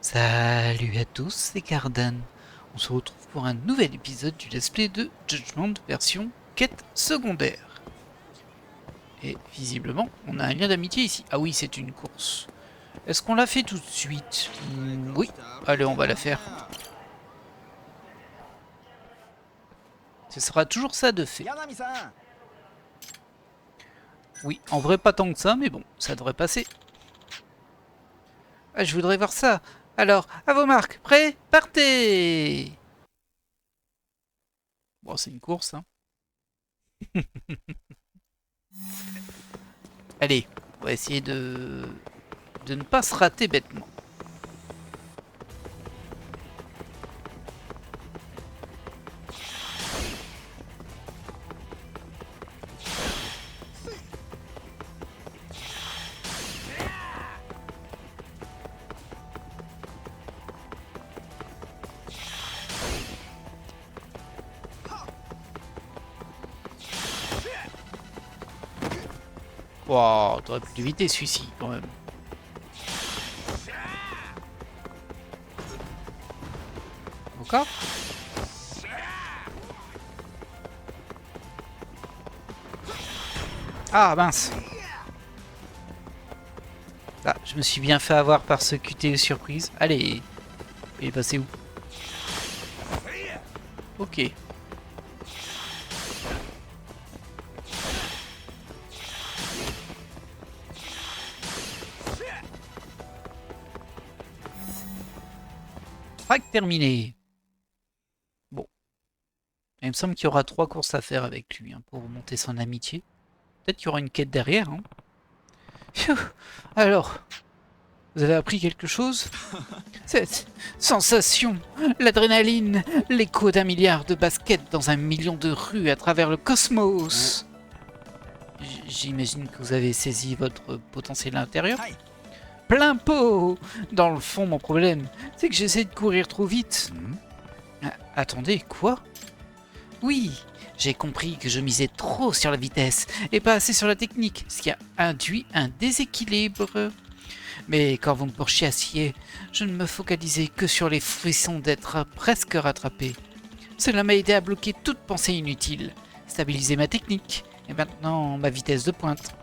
Salut à tous, c'est Cardan. On se retrouve pour un nouvel épisode du let's play de Judgment version quête secondaire. Et visiblement, on a un lien d'amitié ici. Ah oui, c'est une course. Est-ce qu'on la fait tout de suite? Oui, allez, on va la faire. Ce sera toujours ça de fait. Oui, en vrai pas tant que ça, mais bon, ça devrait passer. Ah, je voudrais voir ça. Alors, à vos marques, prêts? Partez! Bon, c'est une course, hein. Allez, on va essayer de ne pas se rater bêtement. Wow, t'aurais pu l'éviter celui-ci quand même. Encore? Ah mince. Ah, je me suis bien fait avoir par ce QTE surprise. Allez, il est passé où? Ok. Track terminé. Bon, il me semble qu'il y aura 3 courses à faire avec lui hein, pour monter son amitié. Peut-être qu'il y aura une quête derrière. Hein. Pfiou. Alors, vous avez appris quelque chose? Cette sensation, l'adrénaline, l'écho d'un milliard de baskets dans un million de rues à travers le cosmos. J'imagine que vous avez saisi votre potentiel intérieur. Plein pot. Dans le fond, mon problème, c'est que j'essaie de courir trop vite. Attendez, quoi? Oui, j'ai compris que je misais trop sur la vitesse et pas assez sur la technique, ce qui a induit un déséquilibre. Mais quand vous me pourchassiez, je ne me focalisais que sur les frissons d'être presque rattrapé. Cela m'a aidé à bloquer toute pensée inutile, stabiliser ma technique et maintenant ma vitesse de pointe.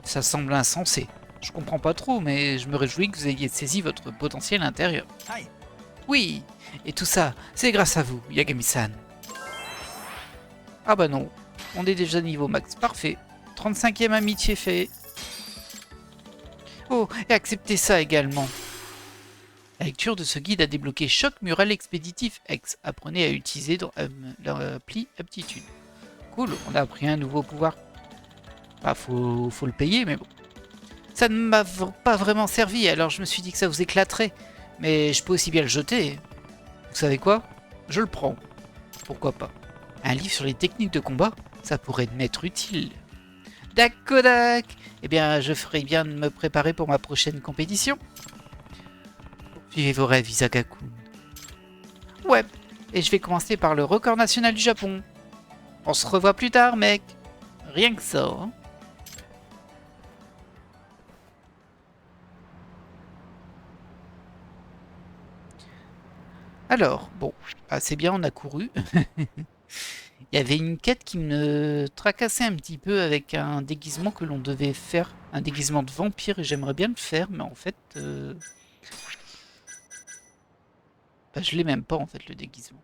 Ça semble insensé. Je comprends pas trop, mais je me réjouis que vous ayez saisi votre potentiel intérieur. Oui, et tout ça, c'est grâce à vous, Yagami-san. Ah bah non, on est déjà niveau max, parfait. 35e amitié fait. Oh, et acceptez ça également. La lecture de ce guide a débloqué Choc Mural Expéditif X. Apprenez à utiliser dans l'appli Aptitude. Cool, on a appris un nouveau pouvoir. Bah, faut le payer, mais bon. Ça ne m'a pas vraiment servi, alors je me suis dit que ça vous éclaterait. Mais je peux aussi bien le jeter. Vous savez quoi? Je le prends. Pourquoi pas? Un livre sur les techniques de combat, ça pourrait m'être utile. Dakodak. Eh bien, je ferai bien de me préparer pour ma prochaine compétition. Suivez vos rêves, Isaka-kun. Ouais, et je vais commencer par le record national du Japon. On se revoit plus tard, mec. Rien que ça. Hein. Alors, bon, c'est bien, on a couru. Il y avait une quête qui me tracassait un petit peu avec un déguisement que l'on devait faire. Un déguisement de vampire, et j'aimerais bien le faire, mais en fait... Bah, je l'ai même pas, en fait, le déguisement.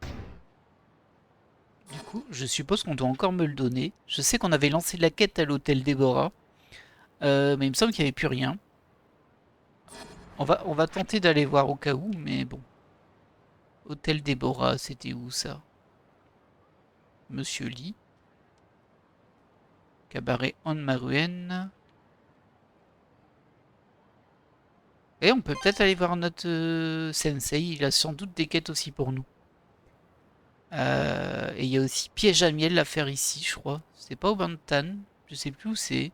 Du coup, je suppose qu'on doit encore me le donner. Je sais qu'on avait lancé la quête à l'hôtel Déborah. Mais il me semble qu'il n'y avait plus rien. On va tenter d'aller voir au cas où, mais bon. Hôtel Déborah, c'était où ça? Monsieur Lee. Cabaret Anne Maruen. Et on peut peut-être aller voir notre sensei. Il a sans doute des quêtes aussi pour nous. Et il y a aussi piège à miel à faire ici, je crois. C'est pas au Bantan. Je sais plus où c'est.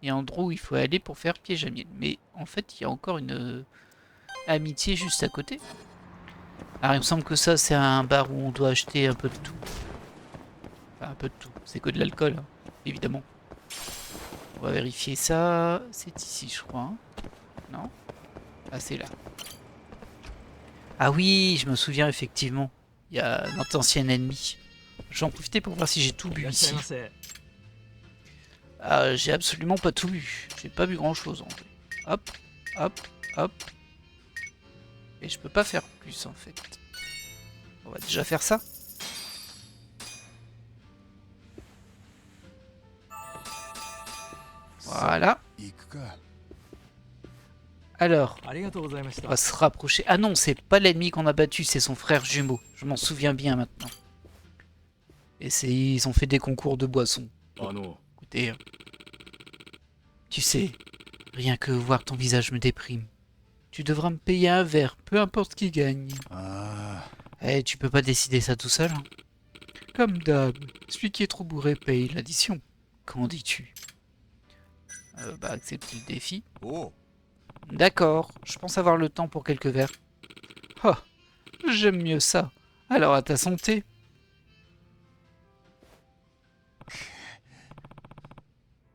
Il y a un endroit où il faut aller pour faire piège à miel. Mais en fait, il y a encore une amitié juste à côté. Alors il me semble que ça, c'est un bar où on doit acheter un peu de tout. Enfin, un peu de tout. C'est que de l'alcool, hein, évidemment. On va vérifier ça. C'est ici, je crois. Hein. Non? Ah, c'est là. Ah oui, je me souviens effectivement. Il y a notre ancien ennemi. Je vais en profiter pour voir si j'ai tout bu ici. Ah, j'ai absolument pas tout bu. J'ai pas bu grand chose en fait. Hop, hop, hop. Et je peux pas faire plus en fait. On va déjà faire ça. Voilà. Alors, on va se rapprocher. Ah non, c'est pas l'ennemi qu'on a battu, c'est son frère jumeau. Je m'en souviens bien maintenant. Et ils ont fait des concours de boissons. Écoutez, tu sais, rien que voir ton visage me déprime. Tu devras me payer un verre, peu importe qui gagne. Eh, tu peux pas décider ça tout seul, hein. Comme d'hab, celui qui est trop bourré paye l'addition. Qu'en dis-tu? Bah, accepter le défi. D'accord, je pense avoir le temps pour quelques verres. Oh, j'aime mieux ça. Alors à ta santé.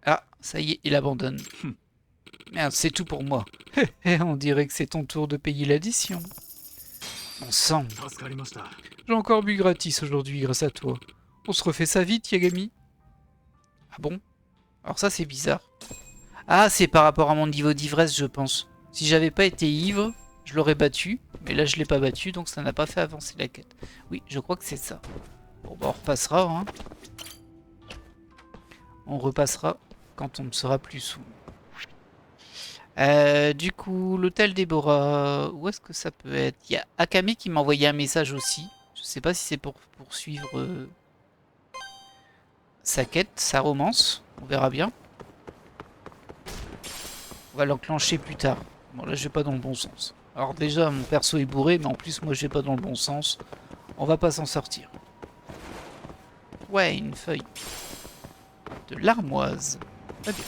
Ah, ça y est, il abandonne. Merde, c'est tout pour moi. On dirait que c'est ton tour de payer l'addition. Mon sang. J'ai encore bu gratis aujourd'hui grâce à toi. On se refait ça vite, Yagami? Ah bon? Alors ça, c'est bizarre. Ah, c'est par rapport à mon niveau d'ivresse, je pense. Si j'avais pas été ivre, je l'aurais battu. Mais là, je l'ai pas battu, donc ça n'a pas fait avancer la quête. Oui, je crois que c'est ça. Bon, bah, on repassera, hein. On repassera quand on ne sera plus sous. Du coup, l'hôtel Déborah, où est-ce que ça peut être? Il y a Akame qui m'a envoyé un message aussi. Je sais pas si c'est pour poursuivre sa quête, sa romance. On verra bien. On va l'enclencher plus tard. Bon, là, je vais pas dans le bon sens. Alors déjà, mon perso est bourré, mais en plus, moi, je vais pas dans le bon sens. On va pas s'en sortir. Ouais, une feuille. De l'armoise. Très bien.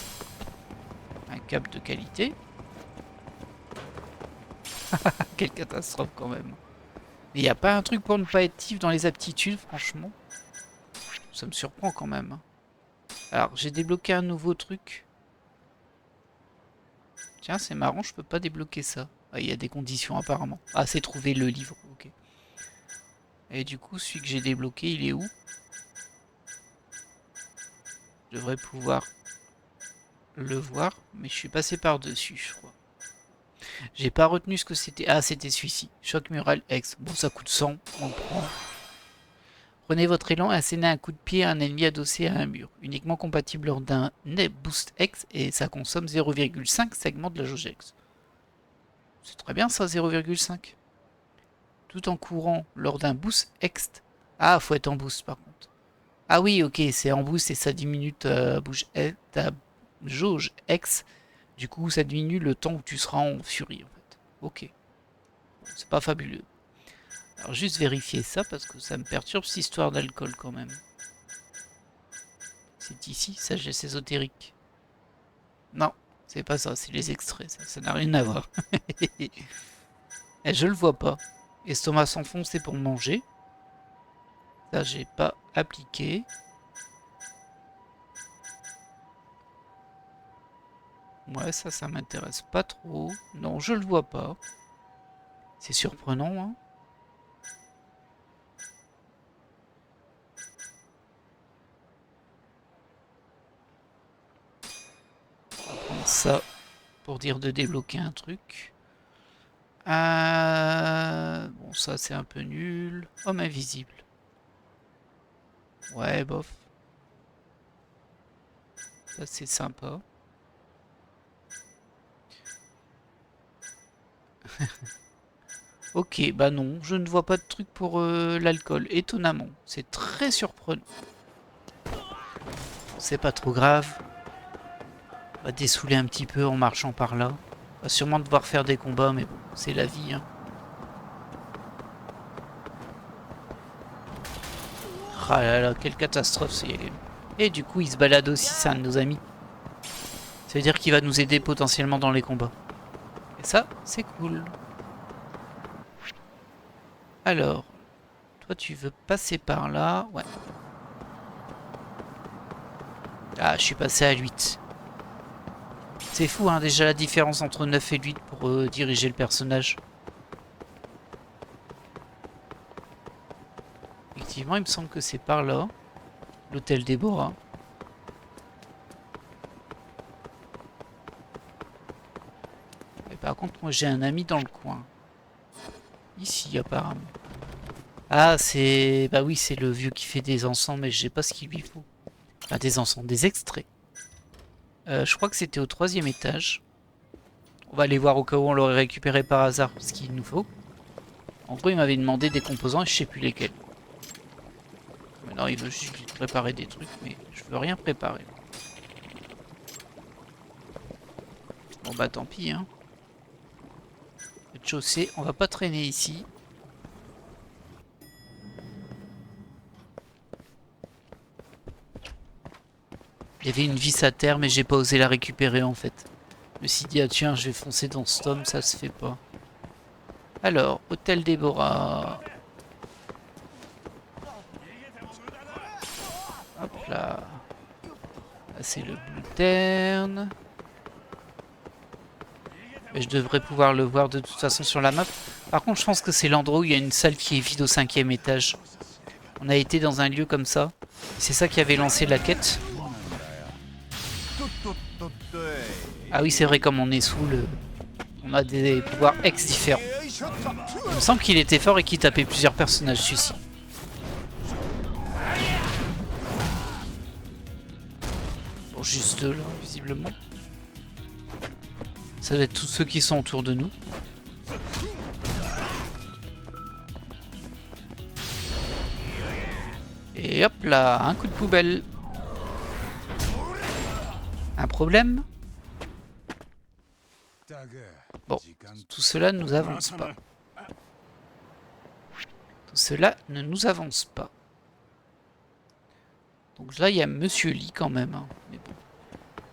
Un câble de qualité. Quelle catastrophe quand même. Il n'y a pas un truc pour ne pas être tif dans les aptitudes, franchement. Ça me surprend quand même. Alors, j'ai débloqué un nouveau truc. Tiens, c'est marrant, je peux pas débloquer ça. Ah, il y a des conditions apparemment. Ah, c'est trouver le livre, ok. Et du coup, celui que j'ai débloqué, il est où? Je devrais pouvoir le voir, mais je suis passé par-dessus, je crois. J'ai pas retenu ce que c'était. Ah, c'était celui-ci. Choc mural X. Bon, ça coûte 100, on le prend. Prenez votre élan et assénez un coup de pied à un ennemi adossé à un mur. Uniquement compatible lors d'un Boost X et ça consomme 0,5 segments de la jauge X. C'est très bien ça, 0,5. Tout en courant lors d'un Boost X. Ah, faut être en boost par contre. Ah oui, ok, c'est en boost et ça diminue ta jauge X. Du coup, ça diminue le temps où tu seras en furie en fait. Ok. C'est pas fabuleux. Alors juste vérifier ça parce que ça me perturbe cette histoire d'alcool quand même. C'est ici, sagesse ésotérique. Non, c'est pas ça, c'est les extraits, ça n'a rien à voir. Et je le vois pas. Estomac sans fond, c'est pour manger. Ça, j'ai pas appliqué. Ouais, ça m'intéresse pas trop. Non, je le vois pas. C'est surprenant, hein. On va prendre ça pour dire de débloquer un truc. Bon, ça c'est un peu nul. Homme invisible. Ouais, bof. Ça c'est sympa. Ok, bah non, je ne vois pas de truc pour l'alcool, étonnamment. C'est très surprenant. C'est pas trop grave. On va dessouler un petit peu en marchant par là. On va sûrement devoir faire des combats, mais bon, c'est la vie, hein. Ah là là, quelle catastrophe ce Yagami. Et du coup, il se balade aussi, c'est un de nos amis. Ça veut dire qu'il va nous aider potentiellement dans les combats. Et ça, c'est cool. Alors, toi tu veux passer par là. Ouais. Ah, je suis passé à 8. C'est fou, hein, déjà la différence entre 9 et 8 pour diriger le personnage. Effectivement, il me semble que c'est par là. L'hôtel Déborah. Et par contre, moi j'ai un ami dans le coin. Ici, apparemment. Ah, c'est... Bah oui, c'est le vieux qui fait des encens, mais je sais pas ce qu'il lui faut. Enfin, des encens, des extraits. Je crois que c'était au 3e étage. On va aller voir au cas où on l'aurait récupéré par hasard, ce qu'il nous faut. En gros, il m'avait demandé des composants et je sais plus lesquels. Maintenant, il veut juste préparer des trucs, mais je veux rien préparer. Bon bah tant pis, hein. Rez-de-chaussée, on va pas traîner ici. Il y avait une vis à terre, mais j'ai pas osé la récupérer en fait. Je me suis dit, ah tiens, je vais foncer dans ce tome, ça se fait pas. Alors, hôtel Déborah. Hop là. Là, c'est le Blue Tern. Mais je devrais pouvoir le voir de toute façon sur la map. Par contre, je pense que c'est l'endroit où il y a une salle qui est vide au 5e étage. On a été dans un lieu comme ça. C'est ça qui avait lancé la quête. Ah oui, c'est vrai, comme on est sous le... On a des pouvoirs ex différents. Il me semble qu'il était fort et qu'il tapait plusieurs personnages, celui-ci. Bon, juste deux, là, visiblement. Ça doit être tous ceux qui sont autour de nous. Et hop là, un coup de poubelle. Un problème? Bon, tout cela ne nous avance pas. Tout cela ne nous avance pas. Donc là, il y a Monsieur Lee quand même. Hein. Mais bon,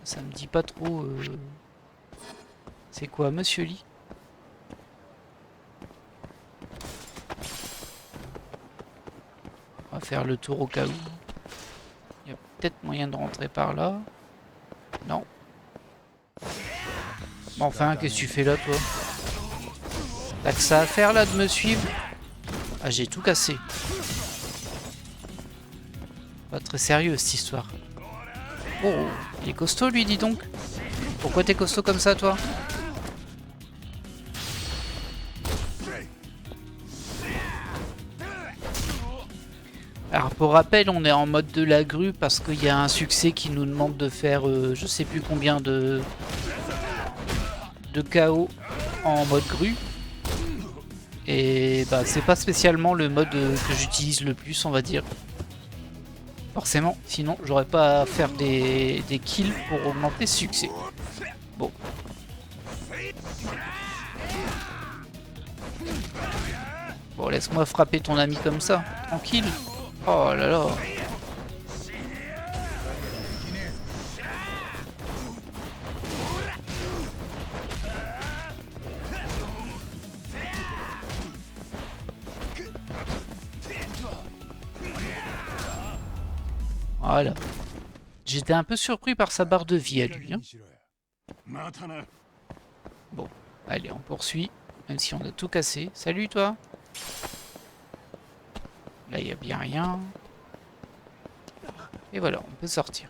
ça me dit pas trop... C'est quoi, Monsieur Lee? On va faire le tour au cas où. Il y a peut-être moyen de rentrer par là. Non. Bon, enfin, qu'est-ce que tu fais là, toi? T'as que ça à faire, là, de me suivre? Ah, j'ai tout cassé. Pas très sérieux, cette histoire. Oh, il est costaud, lui, dis donc. Pourquoi t'es costaud comme ça, toi? Alors, pour rappel, on est en mode de la grue parce qu'il y a un succès qui nous demande de faire je sais plus combien de KO en mode grue. Et bah, c'est pas spécialement le mode que j'utilise le plus, on va dire. Forcément, sinon j'aurais pas à faire des kills pour augmenter ce succès. Bon. Bon, laisse-moi frapper ton ami comme ça, tranquille. Oh là là. Voilà. J'étais un peu surpris par sa barre de vie à lui. Hein. Bon, allez, on poursuit. Même si on a tout cassé. Salut toi. Là, il n'y a bien rien. Et voilà, on peut sortir.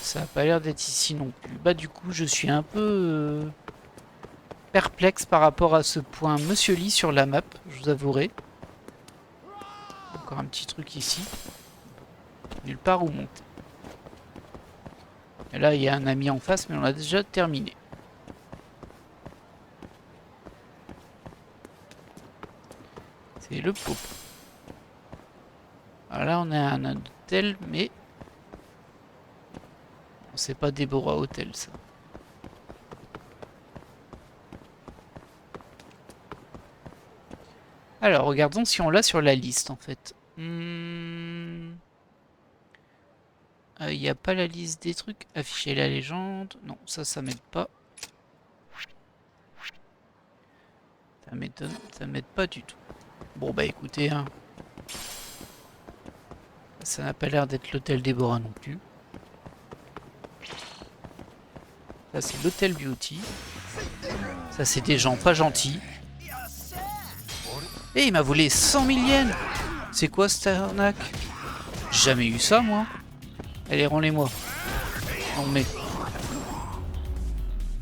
Ça n'a pas l'air d'être ici non plus. Bah du coup, je suis un peu perplexe par rapport à ce point Monsieur Lee sur la map, je vous avouerai. Encore un petit truc ici. Nulle part où monter. Et là, il y a un ami en face, mais on a déjà terminé. C'est le pot. Alors là, on a un hôtel, mais... c'est pas Déborah Hôtel, ça. Alors, regardons si on l'a sur la liste, en fait. Il n'y a pas la liste des trucs. Afficher la légende. Non, ça m'aide pas. Ça m'étonne, ça m'aide pas du tout. Bon, bah écoutez, hein. Ça n'a pas l'air d'être l'hôtel Déborah non plus. Ça c'est l'hôtel Beauty. Ça c'est des gens pas gentils. Et il m'a volé 100 000 yens. C'est quoi cette arnaque? J'ai jamais eu ça moi. Allez, rends-les-moi. Non mais...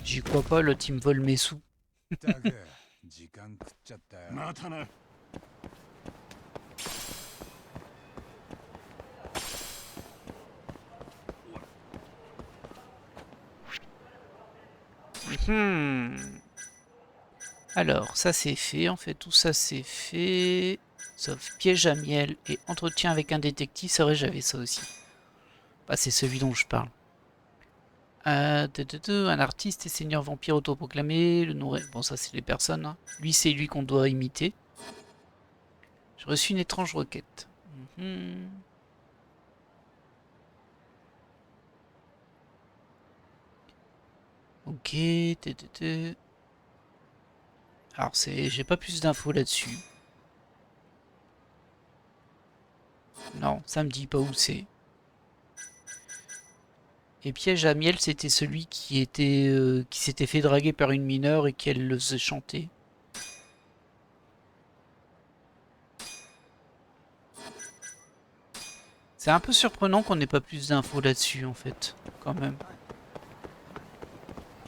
J'y crois pas, l'autre il me vole mes sous. Alors, ça c'est fait, en fait, tout ça c'est fait. Sauf piège à miel et entretien avec un détective, c'est vrai, j'avais ça aussi. Bah, c'est celui dont je parle. Un artiste et seigneur vampire autoproclamé, le nom... Bon, ça c'est les personnes. Hein. Lui, c'est lui qu'on doit imiter. J'ai reçu une étrange requête. Ok. Alors, j'ai pas plus d'infos là-dessus. Non, ça me dit pas où c'est. Et piège à miel, c'était celui qui était qui s'était fait draguer par une mineure et qu'elle le faisait chanter. C'est un peu surprenant qu'on n'ait pas plus d'infos là-dessus en fait, quand même.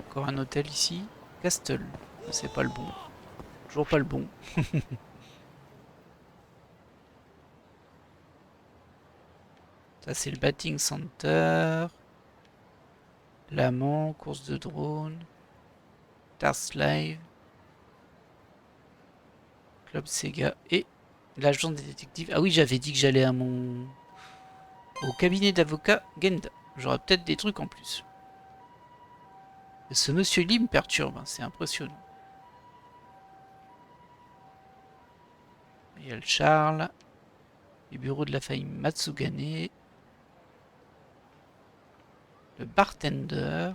Encore un hôtel ici. Castle. C'est pas le bon. Toujours pas le bon. Ça c'est le Batting Center. L'amant, course de drone. Tars Live. Club Sega. Et l'agent des détectives. Ah oui, j'avais dit que j'allais à au cabinet d'avocat Genda. J'aurai peut-être des trucs en plus. Ce monsieur Lee me perturbe, hein, c'est impressionnant. Il y a le Charles. Les bureaux de la famille Matsugane. Le bartender.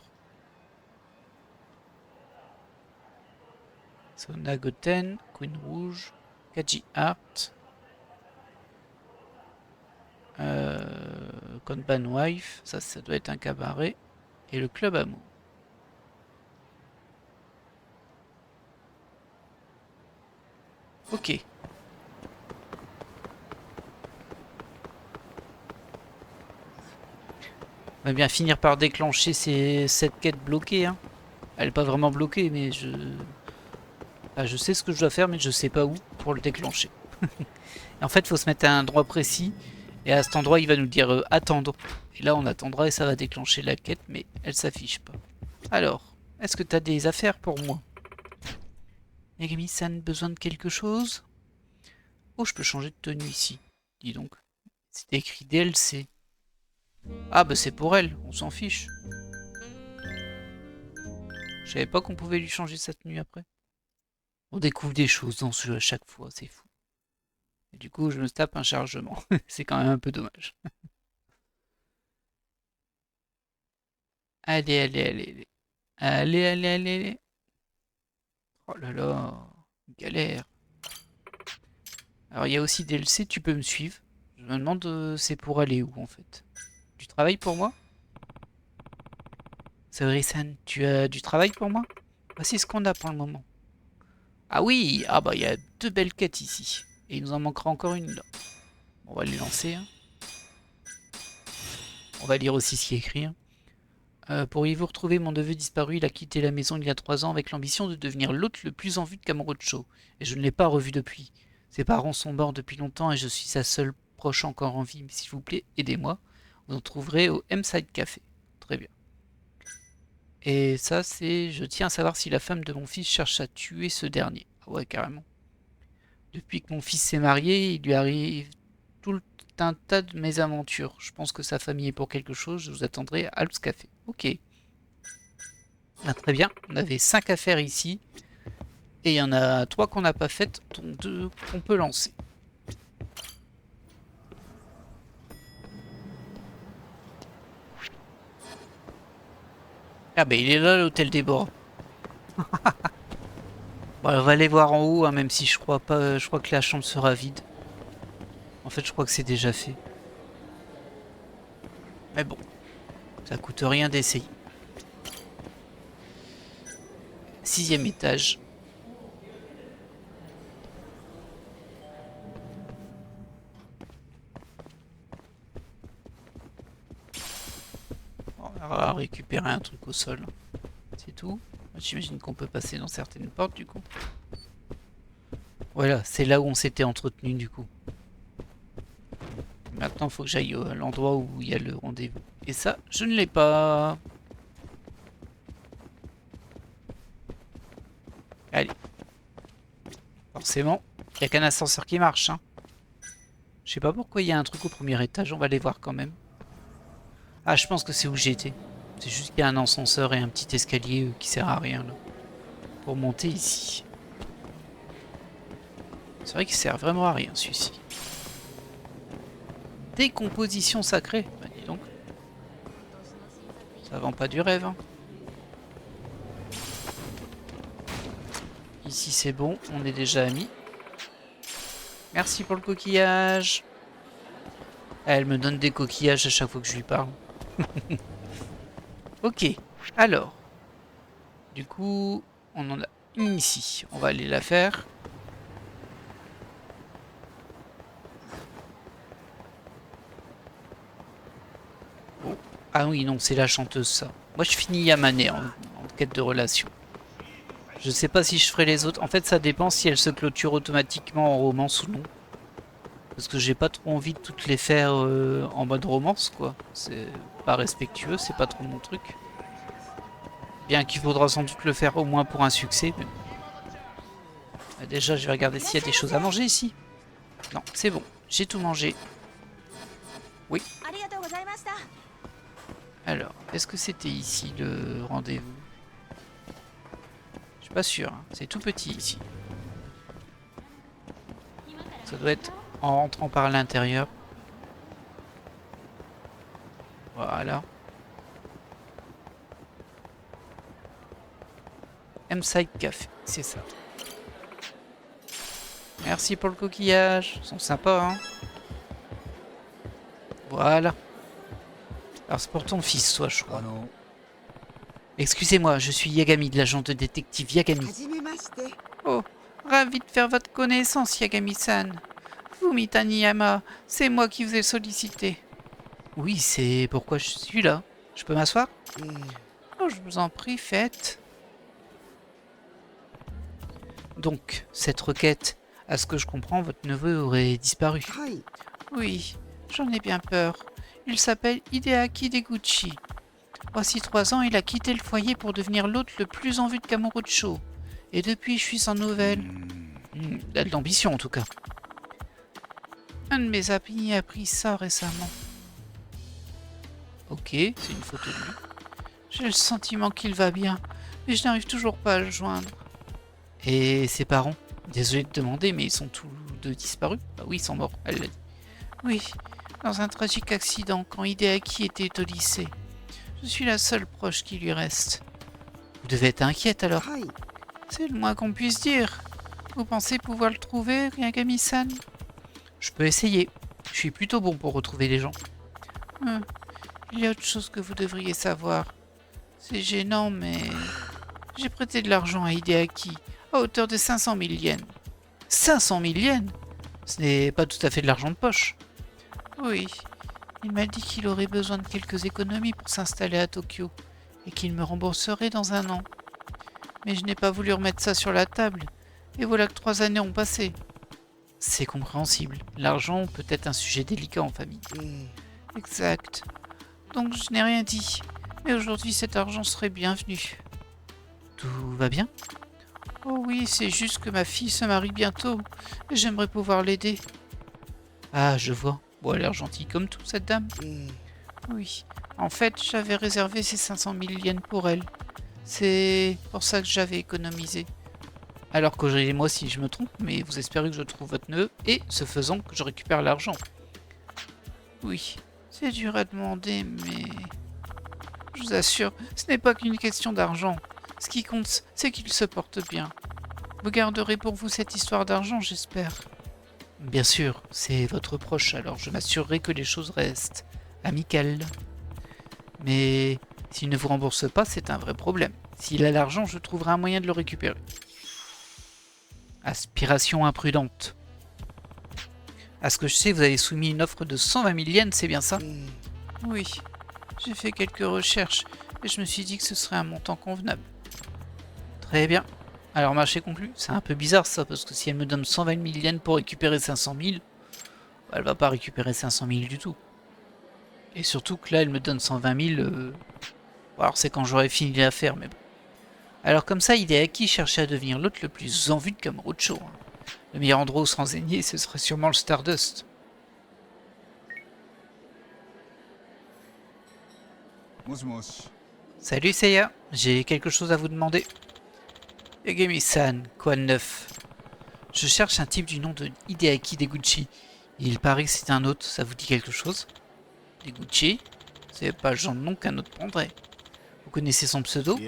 Sonagoten, Queen Rouge, Kaji Art, Konban Wife, ça doit être un cabaret, et le Club Amour. Ok. On va bien finir par déclencher cette quête bloquée. Hein. Elle n'est pas vraiment bloquée, mais je sais ce que je dois faire, mais je sais pas où pour le déclencher. En fait, il faut se mettre à un endroit précis. Et à cet endroit, il va nous dire attendre. Et là, on attendra et ça va déclencher la quête, mais elle s'affiche pas. Alors, est-ce que tu as des affaires pour moi? Megami-san, besoin de quelque chose? Oh, je peux changer de tenue ici. Dis donc. C'est écrit DLC. Ah, bah c'est pour elle, on s'en fiche. Je savais pas qu'on pouvait lui changer sa tenue après. On découvre des choses dans ce jeu à chaque fois, c'est fou. Et du coup, je me tape un chargement. C'est quand même un peu dommage. Allez, allez, allez, allez. Allez, allez, allez, allez. Oh là là, galère. Alors, il y a aussi DLC, tu peux me suivre. Je me demande c'est pour aller où en fait. Du travail pour moi? Saori-san, tu as du travail pour moi? Voici ce qu'on a pour le moment. Ah oui, ah bah il y a 2 belles quêtes ici. Et il nous en manquera encore une là. On va les lancer. Hein. On va lire aussi ce qui est écrit. Hein. Pourriez-vous retrouver mon neveu disparu? Il a quitté la maison il y a 3 ans avec l'ambition de devenir l'hôte le plus en vue de Kamurocho. Et je ne l'ai pas revu depuis. Ses parents sont morts depuis longtemps et je suis sa seule proche encore en vie. Mais s'il vous plaît, aidez-moi. Vous en trouverez au M-Side Café. Très bien. Et ça, c'est... Je tiens à savoir si la femme de mon fils cherche à tuer ce dernier. Ah ouais, carrément. Depuis que mon fils s'est marié, il lui arrive tout un tas de mésaventures. Je pense que sa famille est pour quelque chose. Je vous attendrai à Alps Café. Ok. Ah, très bien. On avait 5 affaires ici. Et il y en a 3 qu'on n'a pas faites, dont 2 qu'on peut lancer. Ah bah il est là l'hôtel des bords. Bon, on va aller voir en haut, hein, même si je crois pas. Je crois que la chambre sera vide. En fait, je crois que c'est déjà fait. Mais bon, ça coûte rien d'essayer. 6e étage. On va récupérer un truc au sol. C'est tout. J'imagine qu'on peut passer dans certaines portes du coup. Voilà, c'est là où on s'était entretenu du coup. Maintenant, il faut que j'aille à l'endroit où il y a le rendez-vous. Et ça, je ne l'ai pas. Allez. Forcément, il n'y a qu'un ascenseur qui marche. Hein. Je sais pas pourquoi il y a un truc au premier étage, on va aller voir quand même. Ah, je pense que c'est où j'étais. C'est juste qu'il y a un ascenseur et un petit escalier qui sert à rien là. Pour monter ici. C'est vrai qu'il sert vraiment à rien celui-ci. Décomposition sacrée. Bah dis donc. Ça vend pas du rêve. Hein. Ici c'est bon, on est déjà amis. Merci pour le coquillage. Elle me donne des coquillages à chaque fois que je lui parle. Ok, alors. Du coup, on en a une ici. On va aller la faire. Oh. Ah oui, non, c'est la chanteuse ça. Moi je finis Yamane en quête de relation. Je sais pas si je ferai les autres. En fait, ça dépend si elles se clôturent automatiquement en romance ou non. Parce que j'ai pas trop envie de toutes les faire en mode romance, quoi. C'est pas respectueux, c'est pas trop mon truc. Bien qu'il faudra sans doute le faire au moins pour un succès. Mais... Déjà, je vais regarder s'il y a des choses à manger ici. Non, c'est bon. J'ai tout mangé. Oui. Alors, est-ce que c'était ici le rendez-vous? Je suis pas sûr. Hein. C'est tout petit ici. Ça doit être en rentrant par l'intérieur. Voilà. M-Side Café, c'est ça. Merci pour le coquillage. Ils sont sympas, hein. Voilà. Alors c'est pour ton fils, toi, je crois. Excusez-moi, je suis Yagami de l'agent de détective Yagami. Oh, ravi de faire votre connaissance, Yagami-san. Fumi Taniyama, c'est moi qui vous ai sollicité. Oui, c'est pourquoi je suis là. Je peux m'asseoir? Oh, je vous en prie, faites. Donc, cette requête, à ce que je comprends, votre neveu aurait disparu. Oui, j'en ai bien peur. Il s'appelle Hideaki Deguchi. Voici 3 ans, il a quitté le foyer pour devenir l'hôte le plus en vue de Kamurocho. Et depuis, je suis sans nouvelles. Il a de l'ambition, en tout cas. Un de mes amis a appris ça récemment. Ok, c'est une photo de lui. J'ai le sentiment qu'il va bien, mais je n'arrive toujours pas à le joindre. Et ses parents? Désolé de demander, mais ils sont tous deux disparus? Bah oui, ils sont morts, elle l'a dit. Oui, dans un tragique accident quand Hideaki était au lycée. Je suis la seule proche qui lui reste. Vous devez être inquiète alors. C'est le moins qu'on puisse dire. Vous pensez pouvoir le trouver, Yagami-san? Je peux essayer. Je suis plutôt bon pour retrouver les gens. Il y a autre chose que vous devriez savoir. C'est gênant, mais... J'ai prêté de l'argent à Hideaki, à hauteur de 500 000 yens. 500 000 yens? Ce n'est pas tout à fait de l'argent de poche. Oui, il m'a dit qu'il aurait besoin de quelques économies pour s'installer à Tokyo, et qu'il me rembourserait dans 1 an. Mais je n'ai pas voulu remettre ça sur la table, et voilà que 3 années ont passé. C'est compréhensible, l'argent peut être un sujet délicat en famille. Exact. Donc je n'ai rien dit, mais aujourd'hui cet argent serait bienvenu. Tout va bien? Oh oui, c'est juste que ma fille se marie bientôt, et j'aimerais pouvoir l'aider. Ah, je vois. Bon, elle a l'air gentille comme tout, cette dame. Oui. En fait, j'avais réservé ces 500 000 yens pour elle. C'est pour ça que j'avais économisé. Alors que moi aussi, je me trompe, mais vous espérez que je trouve votre neveu, et ce faisant, que je récupère l'argent. Oui, c'est dur à demander, mais... Je vous assure, ce n'est pas qu'une question d'argent. Ce qui compte, c'est qu'il se porte bien. Vous garderez pour vous cette histoire d'argent, j'espère. Bien sûr, c'est votre proche, alors je m'assurerai que les choses restent amicales. Mais s'il ne vous rembourse pas, c'est un vrai problème. S'il a l'argent, je trouverai un moyen de le récupérer. Aspiration imprudente. À ce que je sais, vous avez soumis une offre de 120 000 yens, c'est bien ça? Oui. J'ai fait quelques recherches et je me suis dit que ce serait un montant convenable. Très bien. Alors marché conclu. C'est un peu bizarre ça, parce que si elle me donne 120 000 yens pour récupérer 500 000, elle va pas récupérer 500 000 du tout. Et surtout que là, elle me donne 120 000. Alors c'est quand j'aurai fini l'affaire, mais bon. Alors comme ça, Hideaki cherchait à devenir l'hôte le plus en vue de Kamurocho. Le meilleur endroit où se renseigner, ce serait sûrement le Stardust. Salut Seiya, j'ai quelque chose à vous demander. Yagami-san, quoi de neuf? Je cherche un type du nom de Hideaki Deguchi. Il paraît que c'est un hôte, ça vous dit quelque chose? Deguchi? C'est pas le genre de nom qu'un hôte prendrait. Vous connaissez son pseudo?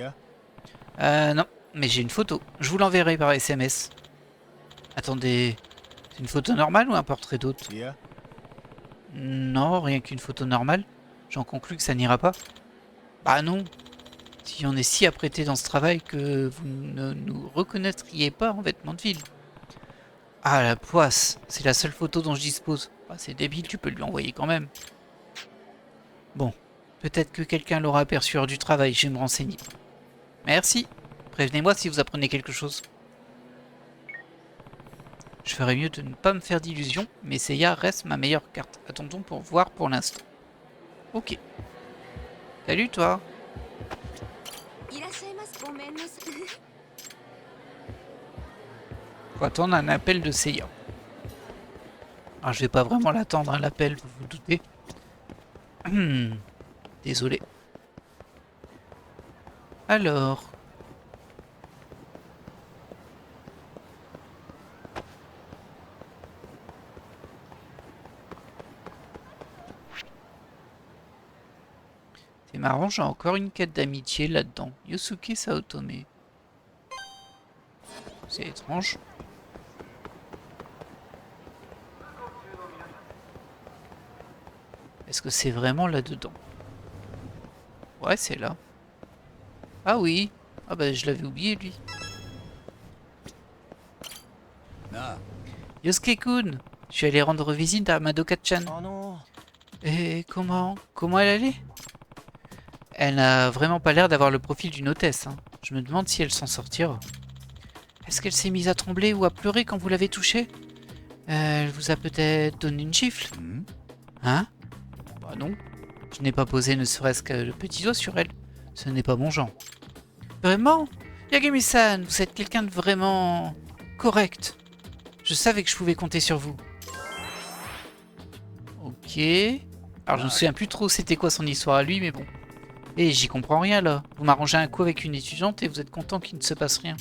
Non, mais j'ai une photo. Je vous l'enverrai par SMS. Attendez, c'est une photo normale ou un portrait d'hôte? Non, rien qu'une photo normale. J'en conclus que ça n'ira pas. Bah non. Si on est si apprêté dans ce travail que vous ne nous reconnaîtriez pas en vêtements de ville. Ah la poisse, c'est la seule photo dont je dispose. Bah, c'est débile, tu peux lui envoyer quand même. Bon, peut-être que quelqu'un l'aura aperçu hors du travail, je vais me renseigner. Merci. Prévenez-moi si vous apprenez quelque chose. Je ferais mieux de ne pas me faire d'illusions, mais Seiya reste ma meilleure carte. Attendons pour voir pour l'instant. Ok. Salut toi. Faut attendre un appel de Seiya. Alors je vais pas vraiment l'attendre à l'appel, vous vous doutez. Désolé. Alors... C'est marrant, j'ai encore une quête d'amitié là-dedans. Yosuke Saotome. C'est étrange. Est-ce que c'est vraiment là-dedans? Ouais, c'est là. Ah oui. Ah bah je l'avais oublié lui. Yosuke-kun, je suis allé rendre visite à Madoka-chan. Et comment elle allait? Elle n'a vraiment pas l'air d'avoir le profil d'une hôtesse. Hein. Je me demande si elle s'en sortira. Est-ce qu'elle s'est mise à trembler ou à pleurer quand vous l'avez touchée? Elle vous a peut-être donné une gifle? Hein? Bah non. Je n'ai pas posé ne serait-ce que le petit doigt sur elle. Ce n'est pas mon genre. Vraiment? Yagami-san, vous êtes quelqu'un de vraiment... correct. Je savais que je pouvais compter sur vous. Ok. Alors je me souviens plus trop c'était quoi son histoire à lui, mais bon. Et j'y comprends rien là. Vous m'arrangez un coup avec une étudiante et vous êtes content qu'il ne se passe rien.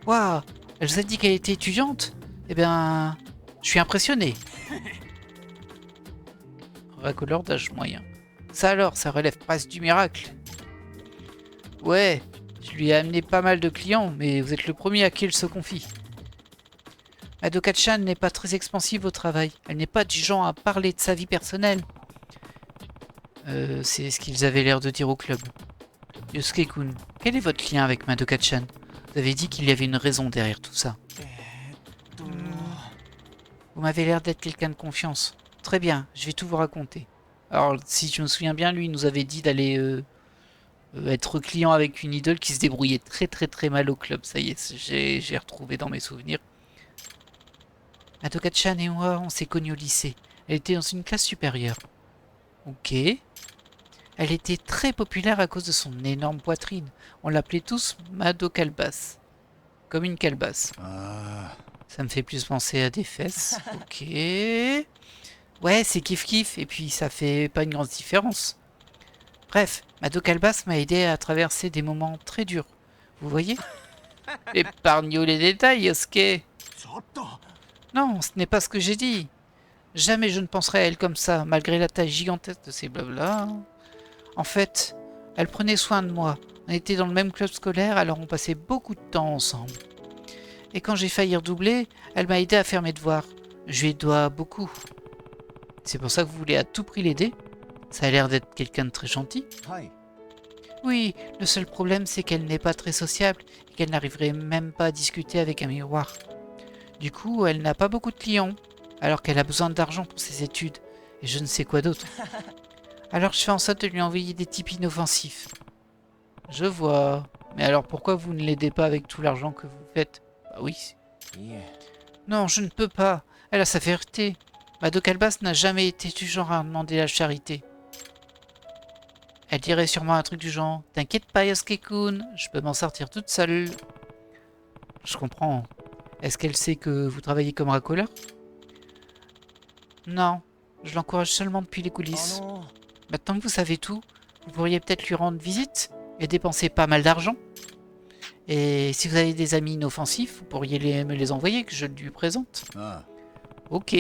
Waouh! Elle vous a dit qu'elle était étudiante? Eh bien... je suis impressionné. Racoleur d'âge moyen. Ça alors, ça relève presque du miracle. Ouais, je lui ai amené pas mal de clients, mais vous êtes le premier à qui elle se confie. Madoka-chan n'est pas très expansive au travail. Elle n'est pas du genre à parler de sa vie personnelle. C'est ce qu'ils avaient l'air de dire au club. Yosuke-kun, quel est votre lien avec Madoka-chan? Vous avez dit qu'il y avait une raison derrière tout ça. Vous m'avez l'air d'être quelqu'un de confiance. Très bien, je vais tout vous raconter. Alors, si je me souviens bien, lui, il nous avait dit d'aller être client avec une idole qui se débrouillait très très très mal au club. Ça y est, j'ai retrouvé dans mes souvenirs. Madoka-chan et moi, on s'est connus au lycée. Elle était dans une classe supérieure. Ok. Elle était très populaire à cause de son énorme poitrine. On l'appelait tous Mado-Calebasse. Comme une calebasse. Ça me fait plus penser à des fesses. Ok. Ouais, c'est kiff-kiff. Et puis, ça fait pas une grande différence. Bref, Mado-Calebasse m'a aidé à traverser des moments très durs. Vous voyez? Épargne-nous les détails, Yosuke. Non, ce n'est pas ce que j'ai dit. Jamais je ne penserais à elle comme ça, malgré la taille gigantesque de ses blabla. En fait, elle prenait soin de moi. On était dans le même club scolaire, alors on passait beaucoup de temps ensemble. Et quand j'ai failli redoubler, elle m'a aidé à faire mes devoirs. Je lui dois beaucoup. C'est pour ça que vous voulez à tout prix l'aider? Ça a l'air d'être quelqu'un de très gentil. はい。 Oui, le seul problème c'est qu'elle n'est pas très sociable et qu'elle n'arriverait même pas à discuter avec un miroir. Du coup, elle n'a pas beaucoup de clients, alors qu'elle a besoin d'argent pour ses études et je ne sais quoi d'autre. Alors je fais en sorte de lui envoyer des types inoffensifs. Je vois. Mais alors pourquoi vous ne l'aidez pas avec tout l'argent que vous faites? Bah oui. いえ。 Non, je ne peux pas. Elle a sa vérité. Madoka Albas n'a jamais été du genre à demander la charité. Elle dirait sûrement un truc du genre « T'inquiète pas Yasuke-kun, je peux m'en sortir toute seule. » Je comprends. Est-ce qu'elle sait que vous travaillez comme racoleur? Non, je l'encourage seulement depuis les あ coulisses. の Maintenant que vous savez tout, vous pourriez peut-être lui rendre visite et dépenser pas mal d'argent. Et si vous avez des amis inoffensifs, vous pourriez me les envoyer, que je lui présente. ああ。 Ok,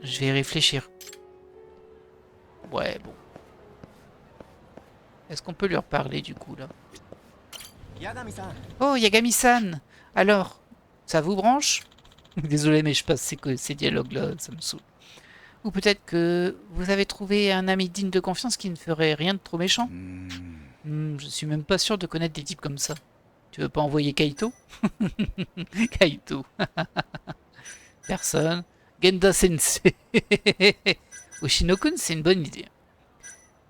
je vais y réfléchir. Ouais, bon. Est-ce qu'on peut lui reparler du coup là? 八神さん。 Oh, Yagami-san! Alors, ça vous branche? Désolé, mais je passe ces dialogues-là, ça me saoule. Ou peut-être que vous avez trouvé un ami digne de confiance qui ne ferait rien de trop méchant? うーん。 Je suis même pas sûr de connaître des types comme ça. Tu veux pas envoyer Kaito? Kaito. Personne. Genda Sensei. Oshinokun, c'est une bonne idée.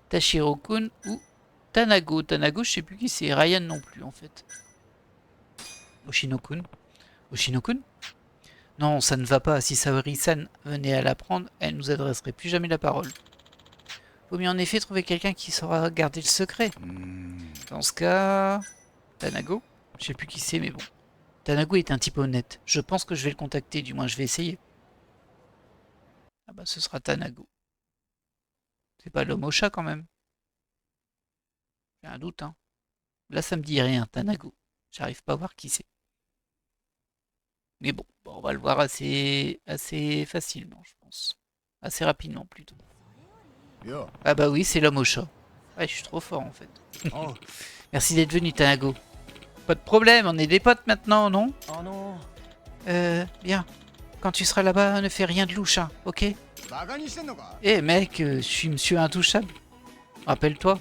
Tashiro-kun ou Tanago. Tanago, je sais plus qui c'est. Ryan non plus, en fait. Oshinokun. Oshinokun? Non, ça ne va pas. Si Saori-san venait à l'apprendre, elle nous adresserait plus jamais la parole. Vaut mieux en effet trouver quelqu'un qui saura garder le secret. うーん。 Dans ce cas... Tanago? Je sais plus qui c'est, mais bon. Tanago est un type honnête. Je pense que je vais le contacter, du moins je vais essayer. Ah bah ce sera Tanago. C'est pas l'homme au chat quand même. J'ai un doute, hein. Là ça me dit rien, Tanago. J'arrive pas à voir qui c'est. Mais bon, on va le voir assez facilement, je pense. Assez rapidement plutôt. いや。 Ah bah oui, c'est l'homme au chat. Ouais, je suis trop fort en fait. あ Merci d'être venu, Tanago. Pas de problème, on est des potes maintenant, non? あの Bien. Quand tu seras là-bas, ne fais rien de louche, hein, ok? バカにしてんのか。 Eh mec, je suis monsieur intouchable. Rappelle-toi.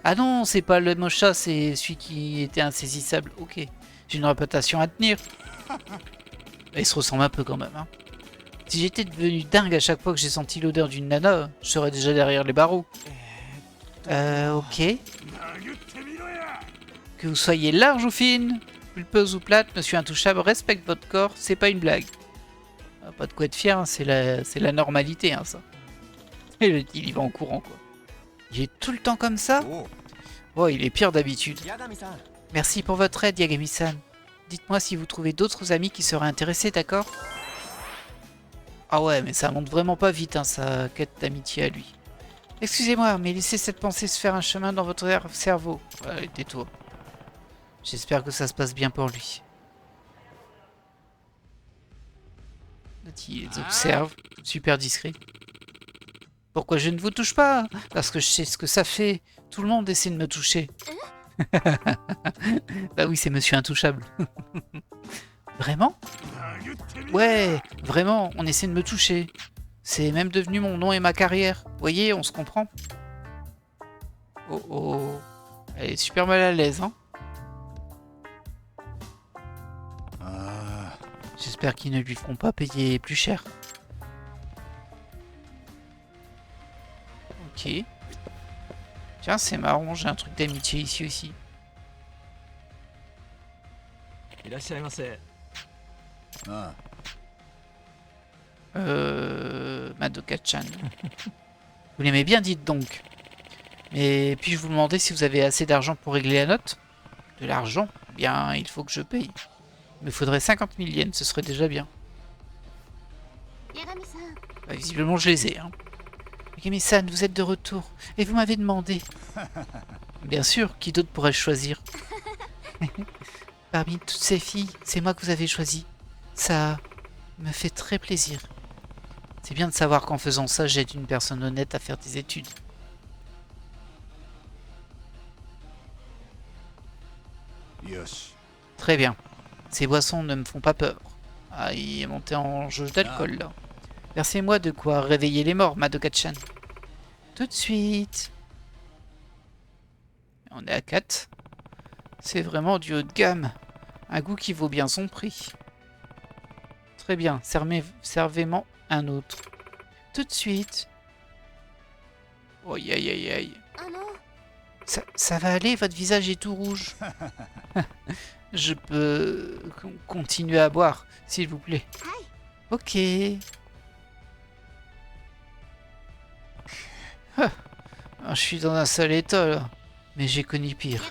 Ah non, c'est pas le mocha, c'est celui qui était insaisissable. Ok. J'ai une réputation à tenir. Il se ressemble un peu quand même, hein. Si j'étais devenu dingue à chaque fois que j'ai senti l'odeur d'une nana, je serais déjà derrière les barreaux. Ok. Que vous soyez large ou fine, pulpeuse ou plate, monsieur intouchable respecte votre corps, c'est pas une blague. Ah, pas de quoi être fier, hein, c'est la normalité, hein, ça. Et il y va en courant, quoi. Il est tout le temps comme ça? おう。 Oh, il est pire d'habitude. 八神さん。 Merci pour votre aide, Yagami-san. Dites-moi si vous trouvez d'autres amis qui seraient intéressés, d'accord? Ah ouais, mais ça monte vraiment pas vite, hein, sa quête d'amitié à lui. Excusez-moi, mais laissez cette pensée se faire un chemin dans votre cerveau. Ouais, tais-toi. J'espère que ça se passe bien pour lui. Il les observe, super discret. Pourquoi je ne vous touche pas? Parce que je sais ce que ça fait. Tout le monde essaie de me toucher. Bah oui, c'est monsieur intouchable. Vraiment? Ouais, vraiment, on essaie de me toucher. C'est même devenu mon nom et ma carrière. Vous voyez, on se comprend. Oh oh. Elle est super mal à l'aise, hein. あ J'espère qu'ils ne lui feront pas payer plus cher. Ok. Tiens, c'est marrant, j'ai un truc d'amitié ici aussi. いらっしゃいませ。 あ。あ Madoka-chan. Vous l'aimez bien, dites donc. Mais puis-je vous demander si vous avez assez d'argent pour régler la note? De l'argent? Bien, il faut que je paye. Il me faudrait 50 000 yens, ce serait déjà bien. Bah, visiblement, je les ai. Hein. Yagami-san, vous êtes de retour. Et vous m'avez demandé. Bien sûr, qui d'autre pourrait choisir? Parmi toutes ces filles, c'est moi que vous avez choisi. Ça me fait très plaisir. C'est bien de savoir qu'en faisant ça, j'aide une personne honnête à faire des études.よし。 Très bien. Ces boissons ne me font pas peur. Ah, il est monté en jauge d'alcool, là. Versez-moi de quoi réveiller les morts, Madoka-chan. Tout de suite. On est à 4. C'est vraiment du haut de gamme. Un goût qui vaut bien son prix. Très bien, servez-moi un autre. Tout de suite. Aïe aïe aïe aïe. Ça va aller, votre visage est tout rouge. Je peux continuer à boire, s'il vous plaît. Ok. Je suis dans un sale état là. Mais j'ai connu pire.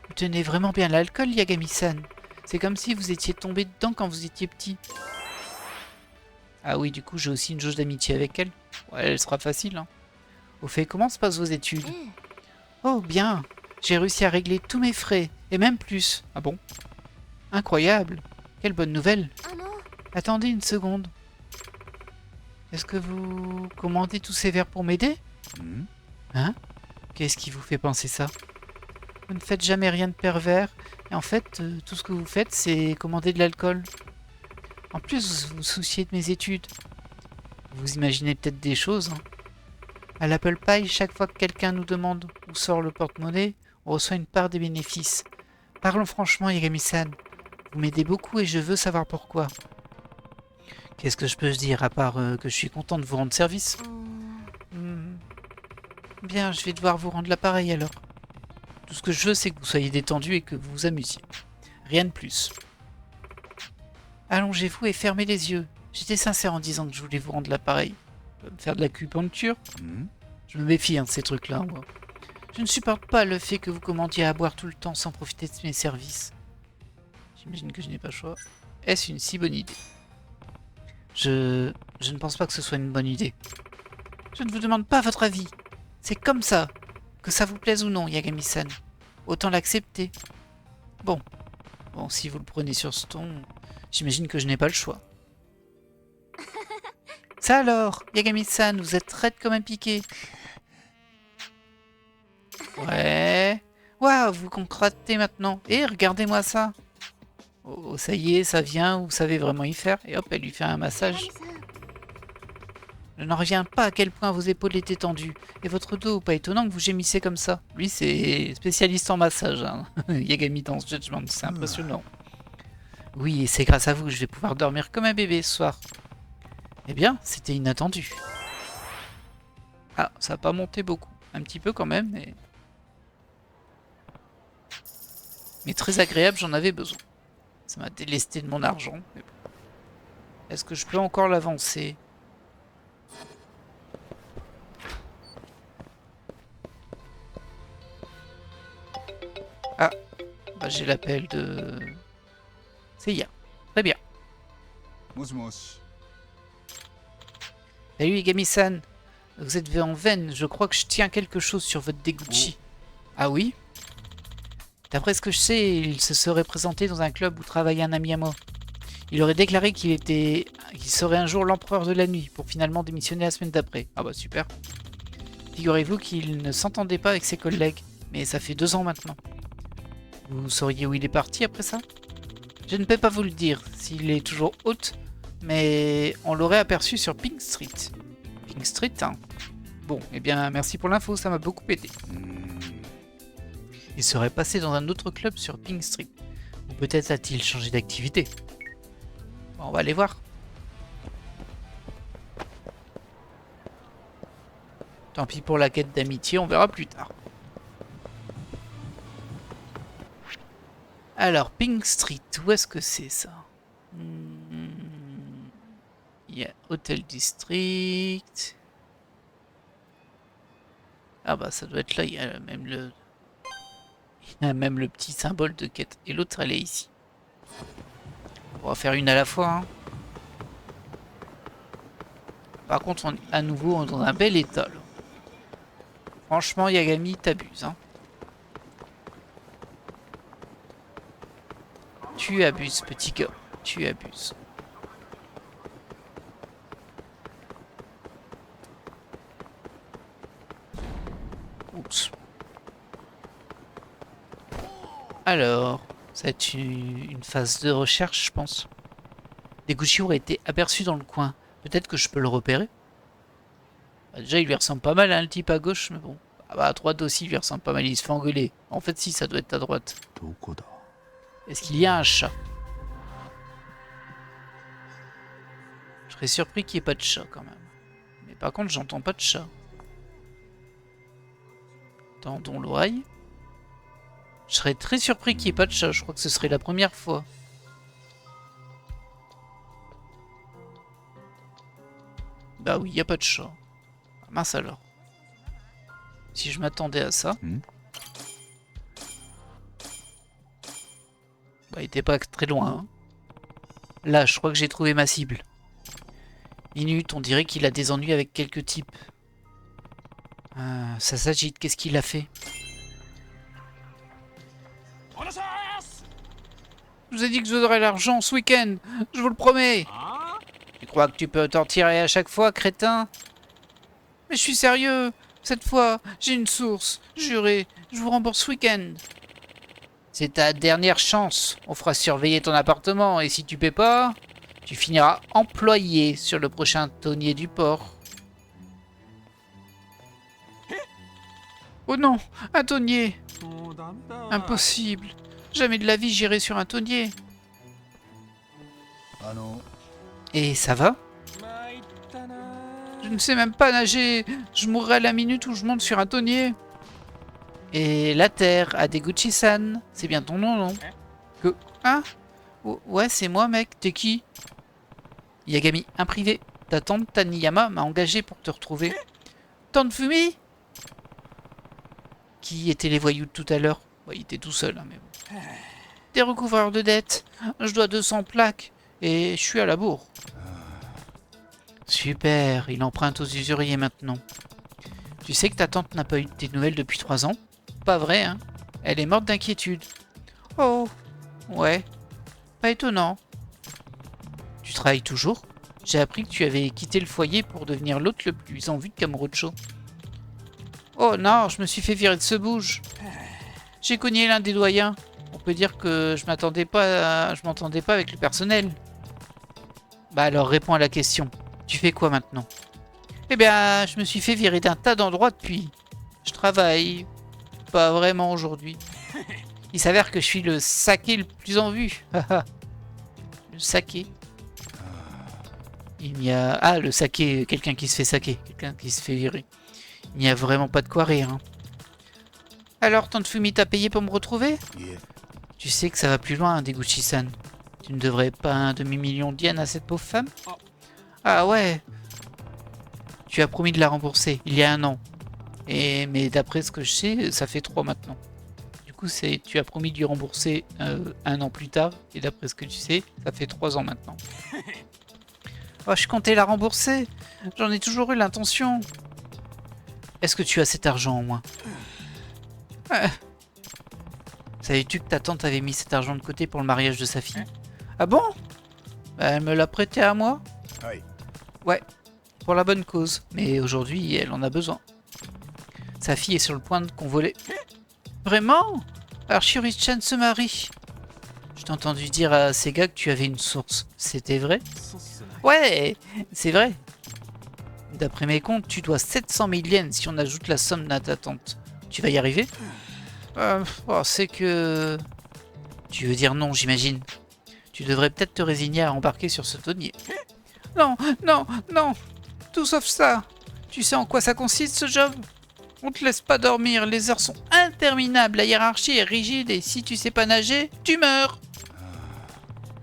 Vous tenez vraiment bien l'alcool, Yagami-san. C'est comme si vous étiez tombé dedans quand vous étiez petit. Ah oui, du coup, j'ai aussi une jauge d'amitié avec elle. Ouais, elle sera facile, hein. Au fait, comment se passent vos études? Oh, bien. J'ai réussi à régler tous mes frais, et même plus. Ah bon? Incroyable. Quelle bonne nouvelle. Attendez une seconde. Est-ce que vous commandez tous ces verres pour m'aider? Hein? Qu'est-ce qui vous fait penser ça? Vous ne faites jamais rien de pervers, et en fait, tout ce que vous faites, c'est commander de l'alcool. En plus, vous vous souciez de mes études. Vous imaginez peut-être des choses, hein. À l'Apple Pie, chaque fois que quelqu'un nous demande où sort le porte-monnaie, on reçoit une part des bénéfices. Parlons franchement, Yagami-san. Vous m'aidez beaucoup et je veux savoir pourquoi. Qu'est-ce que je peux dire à part que je suis content de vous rendre service? Bien, je vais devoir vous rendre l'appareil alors. Tout ce que je veux, c'est que vous soyez détendu et que vous vous amusiez. Rien de plus. Allongez-vous et fermez les yeux. J'étais sincère en disant que je voulais vous rendre l'appareil. Faire de l'acupuncture? Je me méfie de ces trucs-là, moi. Je ne supporte pas le fait que vous commandiez à boire tout le temps sans profiter de mes services. J'imagine que je n'ai pas le choix. Est-ce une si bonne idée? Je ne pense pas que ce soit une bonne idée. Je ne vous demande pas votre avis. C'est comme ça. Que ça vous plaise ou non, Yagami-san. Autant l'accepter. Bon, si vous le prenez sur ce ton, j'imagine que je n'ai pas le choix. Ça alors, Yagami-san, vous êtes raide comme un piqué. Ouais. Waouh, vous concratez maintenant. Et regardez-moi ça. Oh, ça y est, ça vient, vous savez vraiment y faire. Et hop, elle lui fait un massage. Je n'en reviens pas à quel point vos épaules étaient tendues. Et votre dos, pas étonnant que vous gémissez comme ça. Lui, c'est spécialiste en massage, hein. Yagami Dance Judgment, c'est impressionnant. Oui, et c'est grâce à vous que je vais pouvoir dormir comme un bébé ce soir. Eh bien, c'était inattendu. Ah, ça n'a pas monté beaucoup. Un petit peu quand même, mais... Mais très agréable, j'en avais besoin. Ça m'a délesté de mon argent. Mais bon. Est-ce que je peux encore l'avancer? Ah, bah j'ai l'appel de... Seiya. Très bien. Salut Yagami-san. Vous êtes en veine, je crois que je tiens quelque chose sur votre Deguchi. Ah oui? D'après ce que je sais, il se serait présenté dans un club où travaillait un ami à moi. Il aurait déclaré qu'il serait un jour l'empereur de la nuit, pour finalement démissionner la semaine d'après. Ah bah super. Figurez-vous qu'il ne s'entendait pas avec ses collègues, mais ça fait 2 ans maintenant. Vous sauriez où il est parti après ça? Je ne peux pas vous le dire, s'il est toujours hôte, mais on l'aurait aperçu sur Pink Street. Pink Street, hein? Bon, eh bien merci pour l'info, ça m'a beaucoup aidé. Il serait passé dans un autre club sur Pink Street. Ou peut-être a-t-il changé d'activité. Bon, on va aller voir. Tant pis pour la quête d'amitié, on verra plus tard. Alors, Pink Street, où est-ce que c'est ça? Il y a Hotel District. Ah bah ça doit être là, il y a même le petit symbole de quête. Et l'autre, elle est ici. On va faire une à la fois, hein. Par contre, on est à nouveau dans un bel état, là. Franchement, Yagami, t'abuses, hein. Tu abuses, petit gars. Tu abuses. Oups. Alors, ça va être une phase de recherche, je pense. Deguchi aurait été aperçu dans le coin. Peut-être que je peux le repérer. Bah, déjà, il lui ressemble pas mal, hein, le type à gauche, mais bon. Ah bah, à droite aussi, il lui ressemble pas mal, il se fait engueuler. En fait, si, ça doit être à droite. どこだ Est-ce qu'il y a un chat? Je serais surpris qu'il n'y ait pas de chat, quand même. Mais par contre, j'entends pas de chat. Tendons l'oreille. Je serais très surpris qu'il n'y ait pas de chat, je crois que ce serait la première fois. Bah oui, il n'y a pas de chat. Ah, mince alors. Si je m'attendais à ça. Bah, il était pas très loin. Hein. Là, je crois que j'ai trouvé ma cible. Minute, on dirait qu'il a des ennuis avec quelques types. Ah, ça s'agite, qu'est-ce qu'il a fait? Je vous ai dit que je vous aurais l'argent ce week-end, je vous le promets. Tu crois que tu peux t'en tirer à chaque fois, crétin? Mais je suis sérieux. Cette fois, j'ai une source. Juré, je vous rembourse ce week-end. C'est ta dernière chance. On fera surveiller ton appartement et si tu paies pas, tu finiras employé sur le prochain tonnier du port. Oh non, un tonnier. Impossible. Jamais de la vie j'irai sur un tonnier. あの Et ça va? Je ne sais même pas nager. Je mourrai à la minute où je monte sur un tonnier. Et la terre, Adeguchi-san. C'est bien ton nom, non? Que... Hein? Ouais, c'est moi, mec. T'es qui? Yagami, un privé. Ta tante Taniyama m'a engagé pour te retrouver. Tante Fumi? Qui étaient les voyous de tout à l'heure? Bah, il était tout seul, hein, mais bon. Des recouvreurs de dettes. Je dois 200 plaques. Et je suis à la bourre. Super, il emprunte aux usuriers maintenant. Tu sais que ta tante n'a pas eu de tes nouvelles depuis 3 ans? Pas vrai, hein? Elle est morte d'inquiétude. Oh, ouais, pas étonnant. Tu travailles toujours? J'ai appris que tu avais quitté le foyer pour devenir l'hôte le plus en vue de Kamurocho. Oh non, je me suis fait virer de ce bouge. J'ai cogné l'un des doyens. On peut dire que je m'entendais pas avec le personnel. Bah alors réponds à la question. Tu fais quoi maintenant? Eh bien, je me suis fait virer d'un tas d'endroits depuis. Je travaille pas vraiment aujourd'hui. Il s'avère que je suis le saké le plus en vue. Le saké. Il n'y a... Ah, le saké, quelqu'un qui se fait saké, quelqu'un qui se fait virer. Il n'y a vraiment pas de quoi rire. Hein. Alors, Tante Fumi t'a payé pour me retrouver? いえ Tu sais que ça va plus loin, Deguchi-san. Tu ne devrais pas un demi-million de yens à cette pauvre femme? Ah ouais. Tu as promis de la rembourser, il y a 1 an. Mais d'après ce que je sais, ça fait 3 maintenant. Du coup, tu as promis de lui rembourser 1 an plus tard. Et d'après ce que tu sais, ça fait 3 ans maintenant. Oh, je comptais la rembourser. J'en ai toujours eu l'intention. Est-ce que tu as cet argent en moins? Savais-tu que ta tante avait mis cet argent de côté pour le mariage de sa fille? Ah bon? Bah, elle me l'a prêté à moi? はい Ouais, pour la bonne cause. Mais aujourd'hui, elle en a besoin. Sa fille est sur le point de convoler. Vraiment? Alors Shuri-chan se marie. Je t'ai entendu dire à Sega que tu avais une source. C'était vrai? Ouais, c'est vrai. D'après mes comptes, tu dois 700 000 yens si on ajoute la somme de ta tante. Tu vas y arriver? C'est que... Tu veux dire non, j'imagine. Tu devrais peut-être te résigner à embarquer sur ce tonnier. Non, non, non. Tout sauf ça. Tu sais en quoi ça consiste ce job? On te laisse pas dormir, les heures sont interminables, la hiérarchie est rigide et si tu sais pas nager, tu meurs.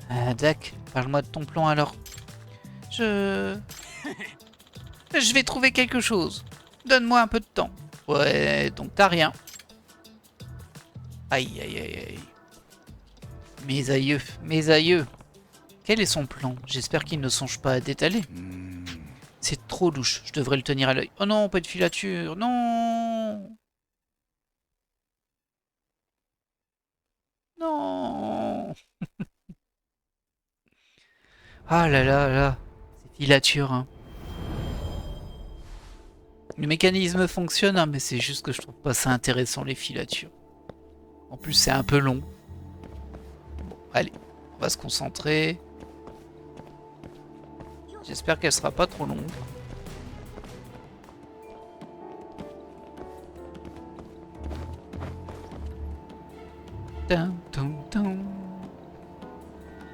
Ah, Dak, parle-moi de ton plan alors. Je vais trouver quelque chose. Donne-moi un peu de temps. Ouais, donc t'as rien. Aïe, aïe, aïe, aïe. Mes aïeux, mes aïeux. Quel est son plan? J'espère qu'il ne songe pas à détaler. うーん C'est trop louche, je devrais le tenir à l'œil. Oh non, pas de filature, non. Non. Ah là là là. Ces filatures, hein. Le mécanisme fonctionne, hein, mais c'est juste que je trouve pas ça intéressant, les filatures. En plus, c'est un peu long. Bon, allez, on va se concentrer. J'espère qu'elle sera pas trop longue. Tum, tum, tum.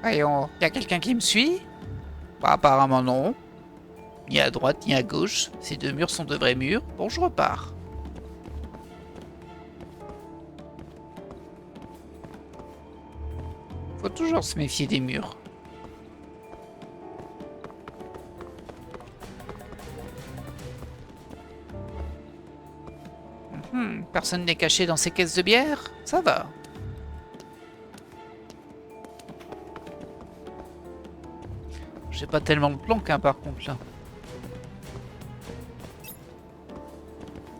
Voyons, y a quelqu'un qui me suit? Bah, apparemment non. Ni à droite ni à gauche. Ces deux murs sont de vrais murs. Bon, je repars. Faut toujours se méfier des murs. Personne n'est caché dans ces caisses de bière? Ça va. J'ai pas tellement de planque, hein, par contre, là.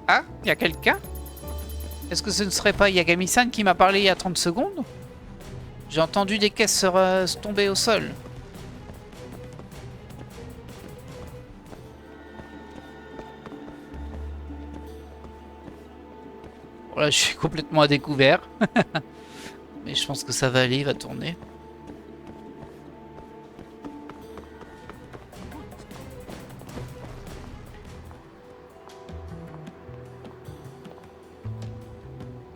Ah, y a quelqu'un? Est-ce que ce ne serait pas Yagami-san qui m'a parlé il y a 30 secondes? J'ai entendu des caisses tomber au sol. Voilà, je suis complètement à découvert. Mais je pense que ça va aller, il va tourner.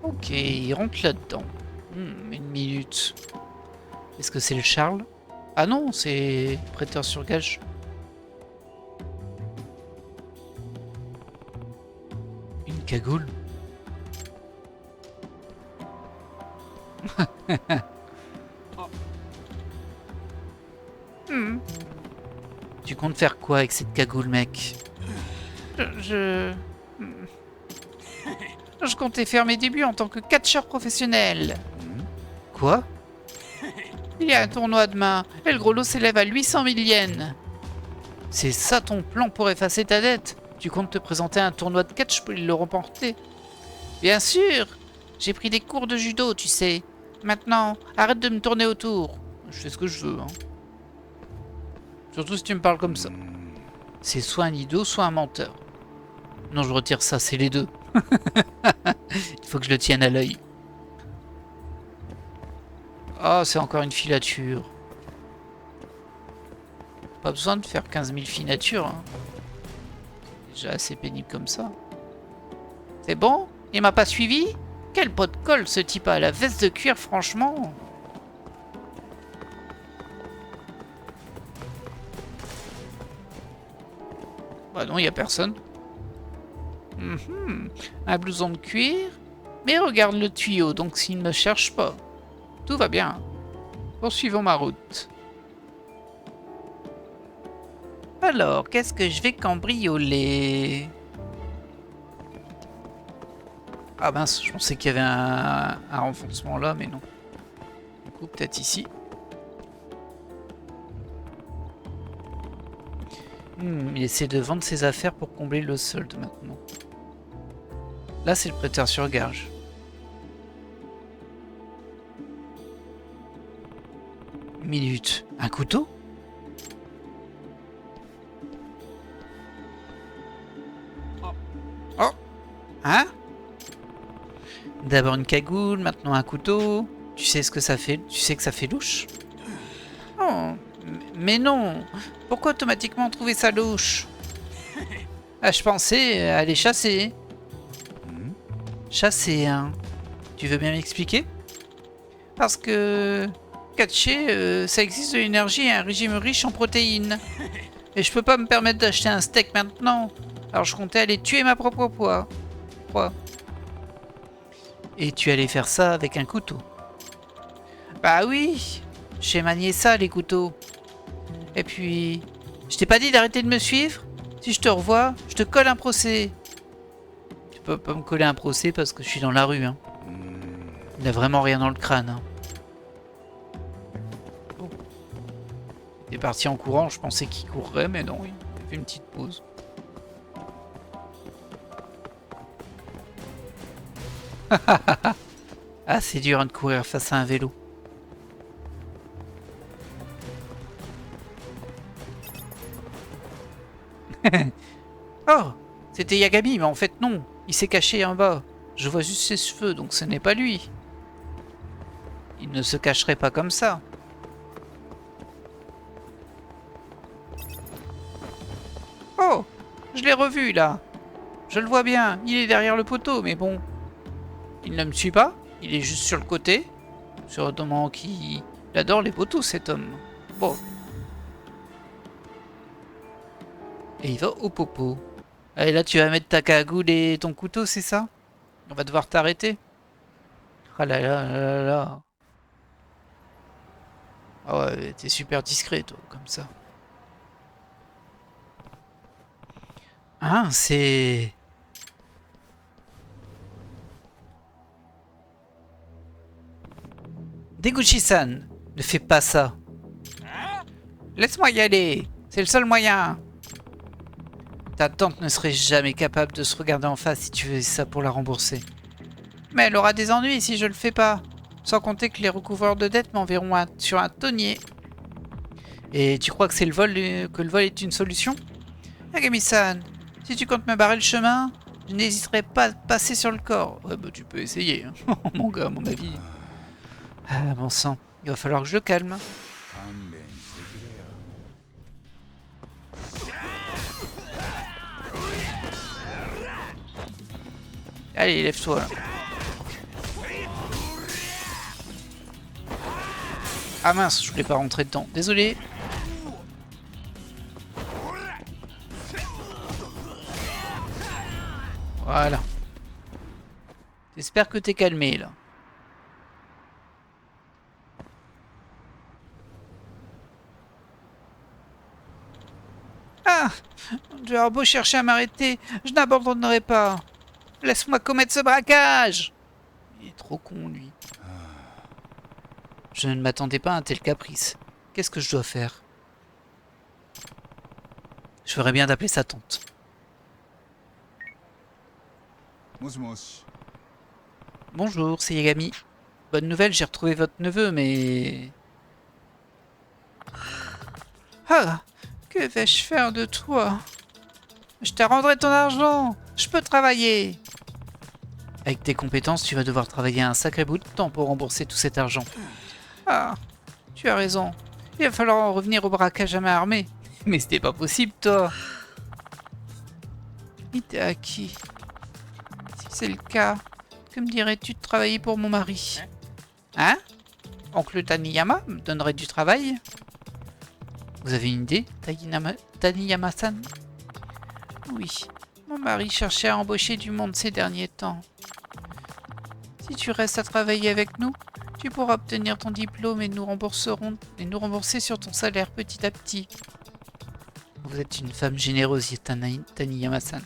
Ok, il rentre là-dedans. Une minute. Est-ce que c'est le Charles? Ah non, c'est prêteur sur gage. Une cagoule. Tu comptes faire quoi avec cette cagoule, mec? Je comptais faire mes débuts en tant que catcheur professionnel. Quoi? Il y a un tournoi demain et le gros lot s'élève à 800 000 yens. C'est ça ton plan pour effacer ta dette? Tu comptes te présenter à un tournoi de catch pour le remporter? Bien sûr! J'ai pris des cours de judo, tu sais. Maintenant, arrête de me tourner autour. Je fais ce que je veux, hein. Surtout si tu me parles comme ça. C'est soit un idiot, soit un menteur. Non, je retire ça, c'est les deux. Il faut que je le tienne à l'œil. Oh, c'est encore une filature. Pas besoin de faire 15 000 filatures, hein. Déjà assez pénible comme ça. C'est bon? Il m'a pas suivi? Quel pot de colle ce type a, la veste de cuir, franchement. Bah non, il y a personne. Un blouson de cuir. Mais regarde le tuyau, donc s'il ne me cherche pas. Tout va bien. Poursuivons ma route. Alors, qu'est-ce que je vais cambrioler? Ah mince, je pensais qu'il y avait un renfoncement là, mais non. Du coup, peut-être ici. Il essaie de vendre ses affaires pour combler le solde maintenant. Là, c'est le prêteur sur gage. Une minute. Un couteau? Oh! Hein? D'abord une cagoule, maintenant un couteau. Tu sais ce que ça fait? Tu sais que ça fait louche? Oh, mais non! Pourquoi automatiquement trouver ça louche? Ah, je pensais aller chasser. Chasser, hein? Tu veux bien m'expliquer? Parce que... catcher, ça existe de l'énergie et un régime riche en protéines. Et je peux pas me permettre d'acheter un steak maintenant. Alors je comptais aller tuer ma propre proie. Et tu allais faire ça avec un couteau? Bah oui, j'ai manié ça, les couteaux. Et puis, je t'ai pas dit d'arrêter de me suivre? Si je te revois, je te colle un procès. Tu peux pas me coller un procès parce que je suis dans la rue, hein. Il n'a vraiment rien dans le crâne, hein. Bon. Il est parti en courant, je pensais qu'il courrait, mais non, il a fait une petite pause. Ah, c'est dur, hein, de courir face à un vélo. Oh, c'était Yagami, mais en fait non, il s'est caché en bas. Je vois juste ses cheveux, donc ce n'est pas lui. Il ne se cacherait pas comme ça. Oh, je l'ai revu là. Je le vois bien, il est derrière le poteau, mais bon. Il ne me suit pas, il est juste sur le côté. Sûrement qu'il adore les poteaux, cet homme. Bon. Et il va au popo. Allez, là, tu vas mettre ta cagoule et ton couteau, c'est ça? On va devoir t'arrêter. Ah là là là là là. Ah ouais, t'es super discret, toi, comme ça. Ah, c'est... Deguchi-san, ne fais pas ça. Laisse-moi y aller. C'est le seul moyen. Ta tante ne serait jamais capable de se regarder en face si tu faisais ça pour la rembourser. Mais elle aura des ennuis si je le fais pas. Sans compter que les recouvreurs de dettes m'enverront sur un tonnier. Et tu crois que c'est le vol que le vol est une solution? Yagami-san, si tu comptes me barrer le chemin, je n'hésiterai pas à passer sur le corps. Ouais, bah tu peux essayer, hein. Mon gars, à mon avis. Ah, bon sang, il va falloir que je le calme. 勘弁してくれよ。 Allez, lève-toi là. Ah mince, je voulais pas rentrer dedans. Désolé. Voilà. J'espère que t'es calmé là. Ah! Tu as beau chercher à m'arrêter, je n'abandonnerai pas. Laisse-moi commettre ce braquage! Il est trop con, lui. Je ne m'attendais pas à un tel caprice. Qu'est-ce que je dois faire? Je ferais bien d'appeler sa tante. もしもし。 Bonjour, c'est Yagami. Bonne nouvelle, j'ai retrouvé votre neveu, mais... Ah! Que vais-je faire de toi? Je te rendrai ton argent! Je peux travailler! Avec tes compétences, tu vas devoir travailler un sacré bout de temps pour rembourser tout cet argent. Ah! Tu as raison. Il va falloir en revenir au braquage à main armée. Mais c'était pas possible, toi! Hideaki. Si c'est le cas, que me dirais-tu de travailler pour mon mari? Hein? Oncle Taniyama me donnerait du travail? Vous avez une idée, Taniyama-san? Oui, mon mari cherchait à embaucher du monde ces derniers temps. Si tu restes à travailler avec nous, tu pourras obtenir ton diplôme et nous rembourser sur ton salaire petit à petit. Vous êtes une femme généreuse, Taniyama-san.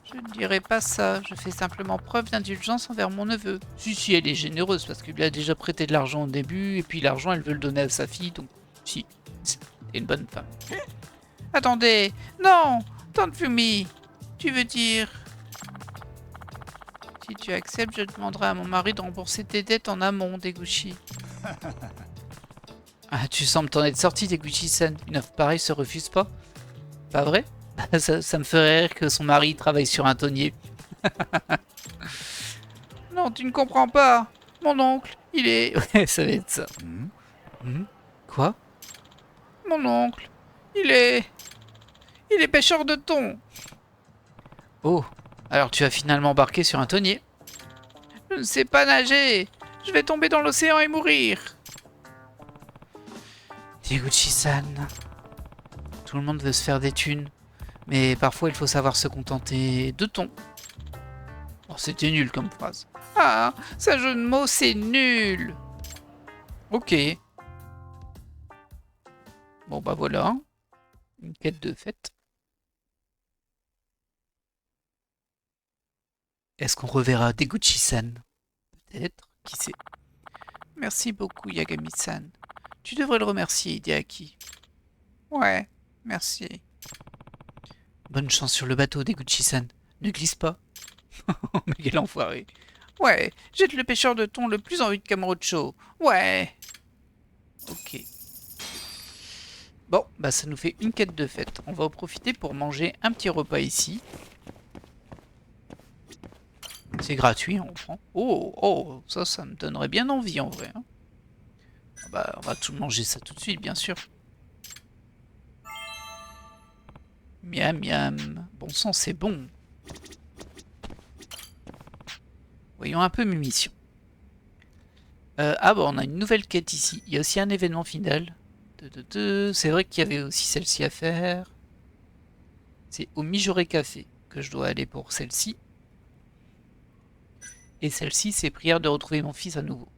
Je ne dirais pas ça, je fais simplement preuve d'indulgence envers mon neveu. Si, elle est généreuse parce qu'il lui a déjà prêté de l'argent au début, et puis l'argent, elle veut le donner à sa fille, donc si, c'est une bonne femme. Attendez, non, Tante Fumi, tu veux dire... Si tu acceptes, je demanderai à mon mari de rembourser tes dettes en amont, Deguchi. Ah, tu sembles t'en être sorti, Deguchi-san. Une offre pareille se refuse pas. Pas vrai? Ça me ferait rire que son mari travaille sur un tonnier. Non, tu ne comprends pas. Mon oncle, il est... Ouais, ça va être ça. Quoi? Mon oncle, il est pêcheur de thon. Oh, alors tu as finalement embarqué sur un tonnier. Je ne sais pas nager. Je vais tomber dans l'océan et mourir. Deguchi-san. Tout le monde veut se faire des thunes. Mais parfois il faut savoir se contenter de thon. Oh, c'était nul comme phrase. Ah, ça jeu de mots, c'est nul. Ok. Bon bah voilà. Une quête de fête. Est-ce qu'on reverra Deguchi-san? Peut-être, qui sait. Merci beaucoup, Yagami-san. Tu devrais le remercier, Hideaki. Ouais, merci. Bonne chance sur le bateau, Deguchi-san. Ne glisse pas. Oh, mais quel enfoiré. Ouais, jette le pêcheur de thon le plus en vue de Kamurocho. Ouais. Ok. Bon, bah ça nous fait une quête de fête. On va en profiter pour manger un petit repas ici. C'est gratuit, on prend. Oh, ça me donnerait bien envie en vrai. Hein. Ah bah, on va tout manger ça tout de suite, bien sûr. Miam, miam. Bon sang, c'est bon. Voyons un peu mes missions. Ah bon, on a une nouvelle quête ici. Il y a aussi un événement final. C'est vrai qu'il y avait aussi celle-ci à faire. C'est au Mijoret Café que je dois aller pour celle-ci. Et celle-ci, c'est prière de retrouver mon fils à nouveau.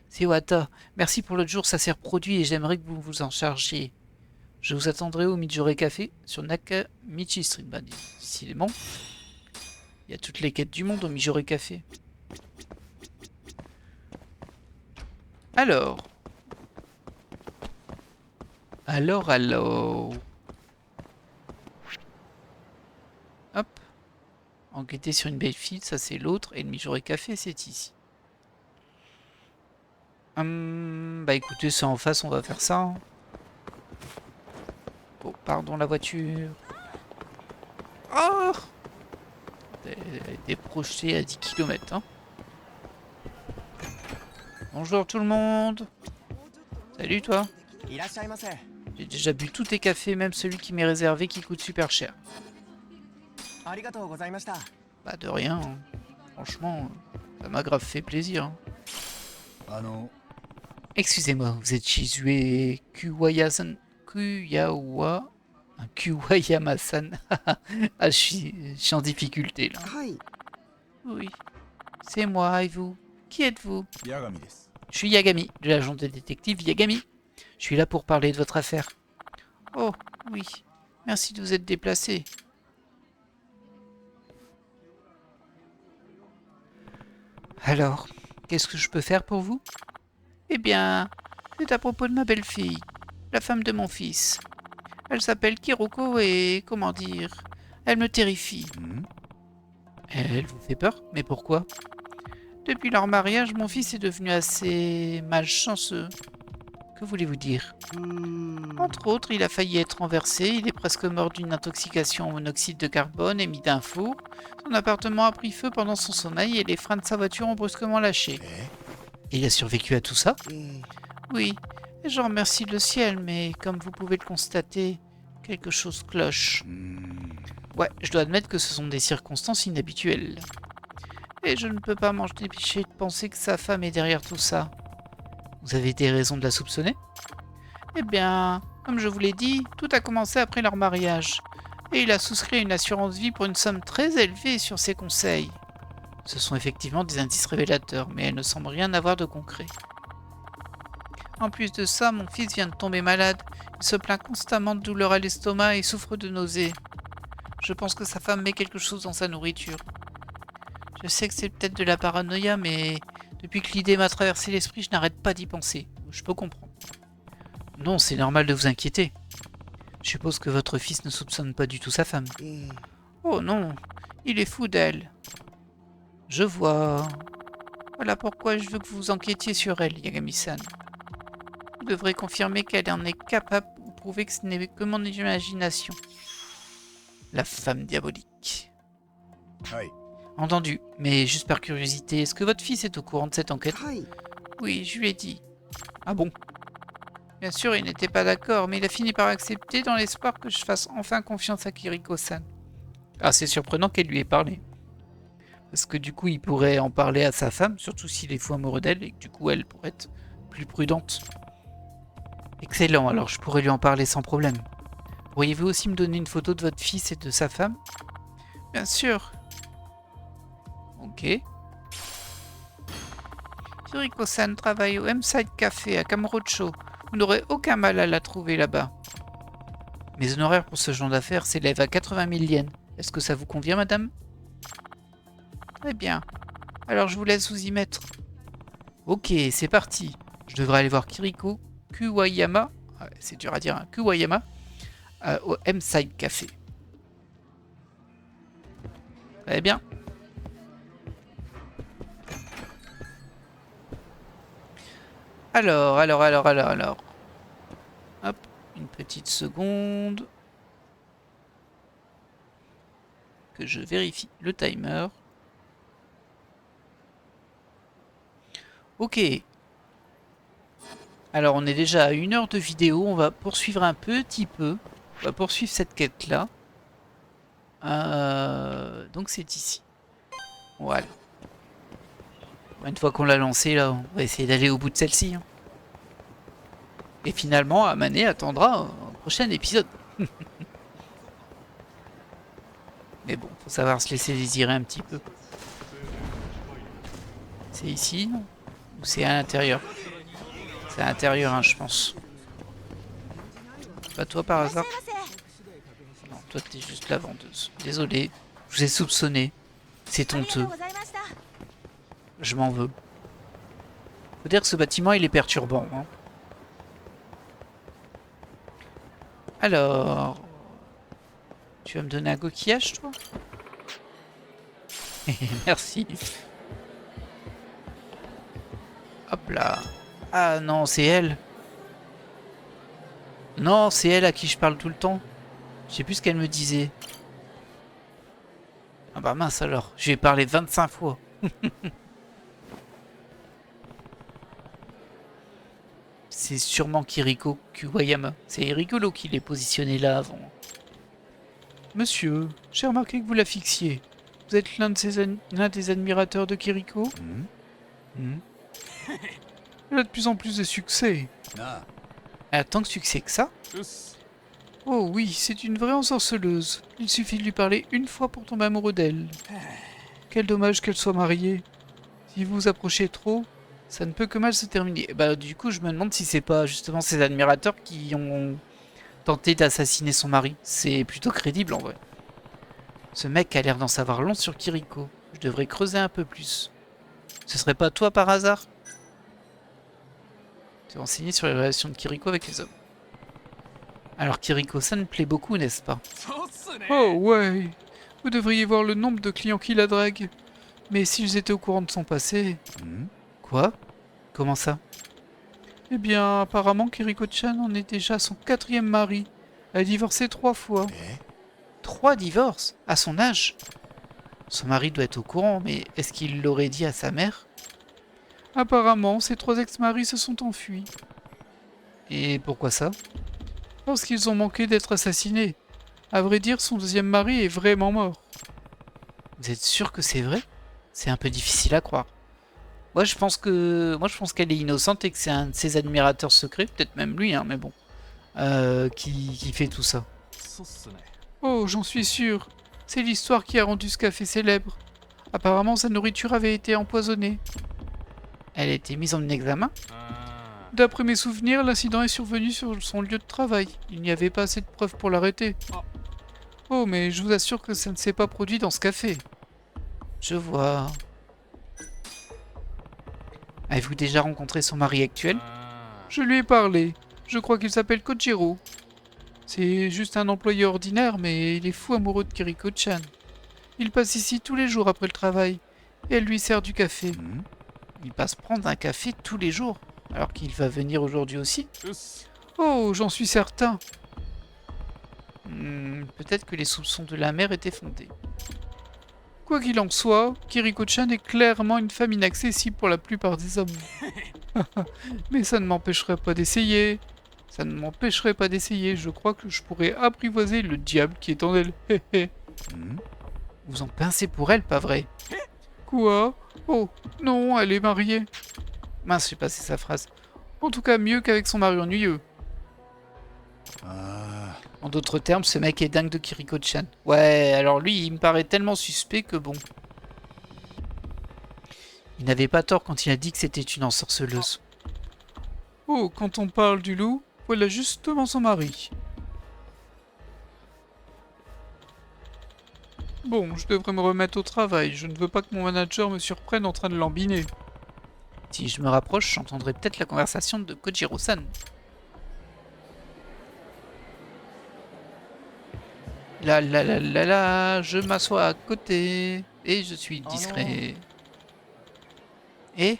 C'est Wata. Merci pour l'autre jour, ça s'est reproduit et j'aimerais que vous vous en chargiez. Je vous attendrai au Mijoret Café sur Nakamichi Street. Bah, décidément. Il y a toutes les quêtes du monde au Mijoret Café. Alors. Alors. Hop. Enquêter sur une belle fille, ça c'est l'autre. Et le Mijoret Café, c'est ici. Bah écoutez, c'est en face, on va faire ça. Hein. Oh, pardon la voiture. Oh, elle a été projetée à 10 km. Hein. Bonjour tout le monde. Salut toi. J'ai déjà bu tous tes cafés, même celui qui m'est réservé qui coûte super cher. Bah de rien. Hein. Franchement, ça m'a grave fait plaisir. Hein. Excusez-moi, vous êtes Shizue Kuwayama-san. Ah, je suis en difficulté là. Oui, c'est moi et vous. Qui êtes-vous? Je suis Yagami, de l'agent de détective Yagami. Je suis là pour parler de votre affaire. Oh, oui. Merci de vous être déplacé. Alors, qu'est-ce que je peux faire pour vous? Eh bien, c'est à propos de ma belle-fille, la femme de mon fils. Elle s'appelle Kiroko et, comment dire, elle me terrifie. Elle vous fait peur? Mais pourquoi? Depuis leur mariage, mon fils est devenu assez malchanceux. Que voulez-vous dire? Entre autres, il a failli être renversé, il est presque mort d'une intoxication au monoxyde de carbone émis d'un four. Son appartement a pris feu pendant son sommeil et les freins de sa voiture ont brusquement lâché. Et il a survécu à tout ça? Oui, et j'en remercie le ciel, mais comme vous pouvez le constater, quelque chose cloche. Ouais, je dois admettre que ce sont des circonstances inhabituelles. Et je ne peux pas m'en empêcher de penser que sa femme est derrière tout ça. Vous avez des raisons de la soupçonner? Eh bien, comme je vous l'ai dit, tout a commencé après leur mariage. Et il a souscrit à une assurance vie pour une somme très élevée sur ses conseils. Ce sont effectivement des indices révélateurs, mais elles ne semblent rien avoir de concret. En plus de ça, mon fils vient de tomber malade. Il se plaint constamment de douleurs à l'estomac et souffre de nausées. Je pense que sa femme met quelque chose dans sa nourriture. Je sais que c'est peut-être de la paranoïa, mais depuis que l'idée m'a traversé l'esprit, je n'arrête pas d'y penser. Je peux comprendre. Non, c'est normal de vous inquiéter. Je suppose que votre fils ne soupçonne pas du tout sa femme. Oh non, il est fou d'elle. Je vois. Voilà pourquoi je veux que vous enquêtiez sur elle, Yagami-san. Vous devrez confirmer qu'elle en est capable ou prouver que ce n'est que mon imagination. La femme diabolique. Entendu, mais juste par curiosité, est-ce que votre fils est au courant de cette enquête? Oui, je lui ai dit. Ah bon? Bien sûr, il n'était pas d'accord, mais il a fini par accepter dans l'espoir que je fasse enfin confiance à Kiriko-san. Ah, c'est surprenant qu'elle lui ait parlé. Parce que du coup, il pourrait en parler à sa femme, surtout s'il est fou amoureux d'elle, et que du coup, elle pourrait être plus prudente. Excellent, alors je pourrais lui en parler sans problème. Pourriez-vous aussi me donner une photo de votre fils et de sa femme? Bien sûr. Ok. Kiriko-san travaille au M-Side Café à Kamurocho. Vous n'aurez aucun mal à la trouver là-bas. Mes honoraires pour ce genre d'affaires s'élèvent à 80 000 yens. Est-ce que ça vous convient, madame? Très bien. Alors je vous laisse vous y mettre. Ok, c'est parti. Je devrais aller voir Kiriko Kuwayama. C'est dur à dire, hein, Kuwayama. Au M-Side Café. Très bien. Alors. Hop, une petite seconde. Que je vérifie le timer. Ok. Alors on est déjà à 1 heure de vidéo. On va poursuivre un petit peu. On va poursuivre cette quête-là. Donc c'est ici. Voilà. Une fois qu'on l'a lancée, là, on va essayer d'aller au bout de celle-ci. Hein. Et finalement, Amane attendra au prochain épisode. Mais bon, faut savoir se laisser désirer un petit peu. C'est ici, non? Ou c'est à l'intérieur? C'est à l'intérieur, hein, je pense. Pas toi par hasard? Non, toi t'es juste la vendeuse. Désolé, je vous ai soupçonné. C'est honteux. Je m'en veux. Faut dire que ce bâtiment il est perturbant. Hein. Alors... Tu vas me donner un coquillage, toi? Merci. Hop là. Ah non, c'est elle. Non, c'est elle à qui je parle tout le temps. Je sais plus ce qu'elle me disait. Ah bah mince alors, je lui ai parlé 25 fois. C'est sûrement Kiriko Kuwayama. C'est rigolo qu'il est positionné là avant. Monsieur, j'ai remarqué que vous la fixiez. Vous êtes l'un des admirateurs de Kiriko? Elle a de plus en plus de succès. Na. Elle a tant de succès que ça? Oh oui, c'est une vraie ensorceleuse. Il suffit de lui parler une fois pour tomber amoureux d'elle. Quel dommage qu'elle soit mariée. Si vous vous approchez trop, ça ne peut que mal se terminer. Bah du coup, je me demande si c'est pas justement ses admirateurs qui ont tenté d'assassiner son mari. C'est plutôt crédible en vrai. Ce mec a l'air d'en savoir long sur Kiriko. Je devrais creuser un peu plus. Ce serait pas toi par hasard? Tu es renseigné sur les relations de Kiriko avec les hommes. Alors Kiriko, ça me plaît beaucoup, n'est-ce pas? Oh ouais. Vous devriez voir le nombre de clients qui la draguent. Mais s'ils étaient au courant de son passé... Quoi? Comment ça? Eh bien, apparemment Kiriko-chan en est déjà à son 4e mari. Elle a divorcé 3 fois. 3 divorces? À son âge? Son mari doit être au courant, mais est-ce qu'il l'aurait dit à sa mère? Apparemment, ses 3 ex-maris se sont enfuis. Et pourquoi ça? Parce qu'ils ont manqué d'être assassinés. À vrai dire, son 2e mari est vraiment mort. Vous êtes sûr que c'est vrai? C'est un peu difficile à croire. Moi, je pense qu'elle est innocente et que c'est un de ses admirateurs secrets, peut-être même lui, hein, mais bon, qui fait tout ça. Oh, j'en suis sûr. C'est l'histoire qui a rendu ce café célèbre. Apparemment, sa nourriture avait été empoisonnée. Elle a été mise en examen? D'après mes souvenirs, l'incident est survenu sur son lieu de travail. Il n'y avait pas assez de preuves pour l'arrêter. Oh, mais je vous assure que ça ne s'est pas produit dans ce café. Je vois. Avez-vous déjà rencontré son mari actuel? Je lui ai parlé. Je crois qu'il s'appelle Kojiro. C'est juste un employé ordinaire, mais il est fou amoureux de Kiriko-chan. Il passe ici tous les jours après le travail, et elle lui sert du café. Il passe prendre un café tous les jours, alors qu'il va venir aujourd'hui aussi. Oh, j'en suis certain. Peut-être que les soupçons de la mère étaient fondés. Quoi qu'il en soit, Kiriko-chan est clairement une femme inaccessible pour la plupart des hommes. Mais ça ne m'empêcherait pas d'essayer. Ça ne m'empêcherait pas d'essayer. Je crois que je pourrais apprivoiser le diable qui est en elle. Vous en pincez pour elle, pas vrai? Quoi? Oh, non, elle est mariée. Mince, j'ai passé sa phrase. En tout cas, mieux qu'avec son mari ennuyeux. En d'autres termes, ce mec est dingue de Kiriko-chan. Ouais, alors lui, il me paraît tellement suspect que bon. Il n'avait pas tort quand il a dit que c'était une ensorceleuse. Oh, quand on parle du loup, voilà justement son mari. Bon, je devrais me remettre au travail. Je ne veux pas que mon manager me surprenne en train de lambiner. Si je me rapproche, j'entendrai peut-être la conversation de Kojiro-san. La, je m'assois à côté et je suis discret. Et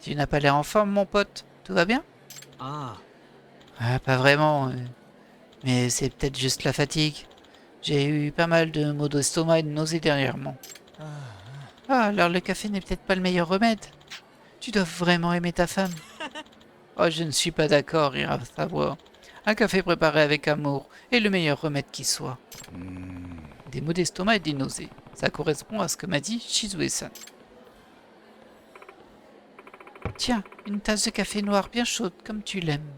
tu n'as pas l'air en forme, mon pote. Tout va bien? Ah, pas vraiment. Mais c'est peut-être juste la fatigue. J'ai eu pas mal de maux d'estomac et de nausées dernièrement. Ah, alors le café n'est peut-être pas le meilleur remède. Tu dois vraiment aimer ta femme. Oh, je ne suis pas d'accord, ira savoir. Un café préparé avec amour est le meilleur remède qui soit. Des maux d'estomac et des nausées. Ça correspond à ce que m'a dit Shizue-san. Tiens, une tasse de café noir bien chaude, comme tu l'aimes.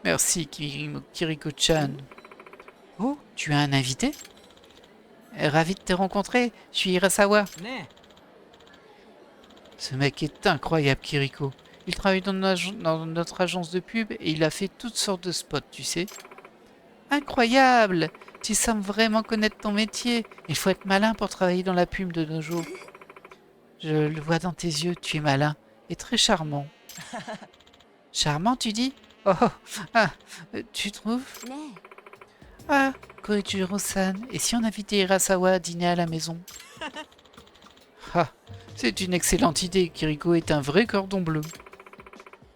Merci, Kiriko-chan. Oh, tu as un invité? Ravi de te rencontrer, je suis Hirasawa. ね Ce mec est incroyable, Kiriko. Il travaille dans notre agence de pub et il a fait toutes sortes de spots, tu sais. Incroyable! Tu sembles vraiment connaître ton métier. Il faut être malin pour travailler dans la pub de nos jours. Je le vois dans tes yeux, tu es malin et très charmant. Charmant, tu dis? Oh, ah, tu trouves? ね Ah, Koichiro-san, et si on invitait Hirasawa à dîner à la maison? Ah, c'est une excellente idée, Kiriko est un vrai cordon bleu.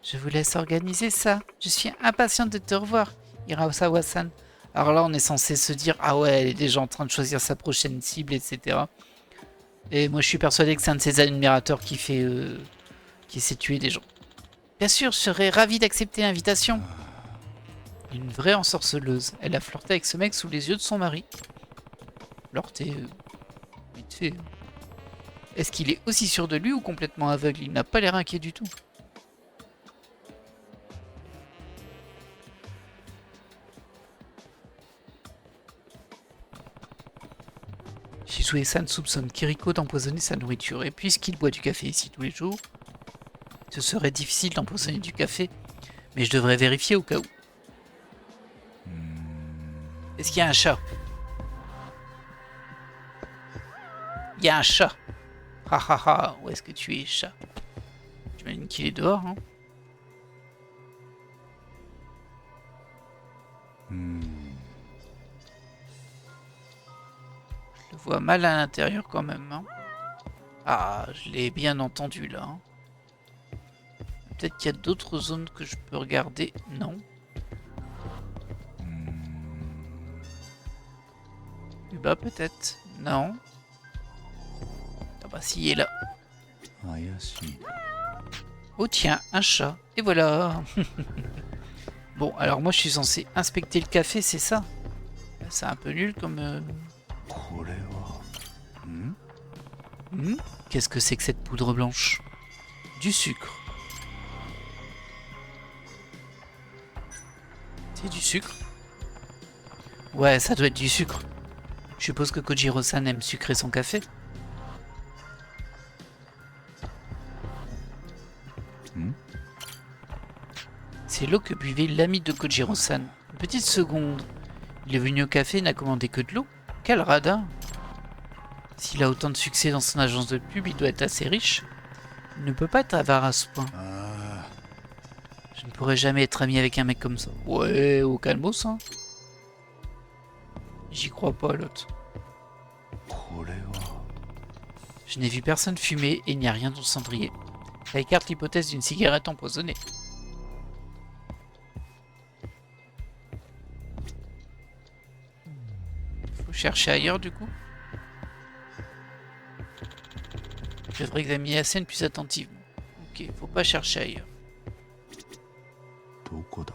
Je vous laisse organiser ça. Je suis impatiente de te revoir, Hirasawa-san. Alors là, on est censé se dire, ah ouais, elle est déjà en train de choisir sa prochaine cible, etc. Et moi, je suis persuadé que c'est un de ses admirateurs qui essaie de tuer des gens. Bien sûr, je serais ravi d'accepter l'invitation. Une vraie ensorceleuse. Elle a flirté avec ce mec sous les yeux de son mari. Flirté, vite fait. Est-ce qu'il est aussi sûr de lui ou complètement aveugle? Il n'a pas l'air inquiet du tout. Shizue-san soupçonne Kiriko d'empoisonner sa nourriture. Et puisqu'il boit du café ici tous les jours, ce serait difficile d'empoisonner du café. Mais je devrais vérifier au cas où. Est-ce qu'il y a un chat? Il y a un chat. Ha ha ha, où est-ce que tu es, chat? J'imagine qu'il est dehors, hein. Je le vois mal à l'intérieur quand même, hein. Ah, je l'ai bien entendu là, hein. Peut-être qu'il y a d'autres zones que je peux regarder. Non. Bah peut-être. Non. Ah bah si, il est là. 怪しい。 Oh tiens, un chat. Et voilà. Bon, alors moi je suis censé inspecter le café, c'est ça? C'est un peu nul comme... これは。ん？ Qu'est-ce que c'est que cette poudre blanche? Du sucre. C'est du sucre? Ouais, ça doit être du sucre. Je suppose que Kojiro-san aime sucrer son café. C'est l'eau que buvait l'ami de Kojiro-san. Une petite seconde. Il est venu au café et n'a commandé que de l'eau. Quel radin! S'il a autant de succès dans son agence de pub, il doit être assez riche. Il ne peut pas être avare à ce point. あ Je ne pourrais jamais être ami avec un mec comme ça. Ouais, au calmos, hein. J'y crois pas, l'autre. あ。これは。 Je n'ai vu personne fumer et il n'y a rien dans le cendrier. Ça écarte l'hypothèse d'une cigarette empoisonnée. Faut chercher ailleurs du coup. Je devrais examiner la scène plus attentivement. Ok, faut pas chercher ailleurs. どこだ。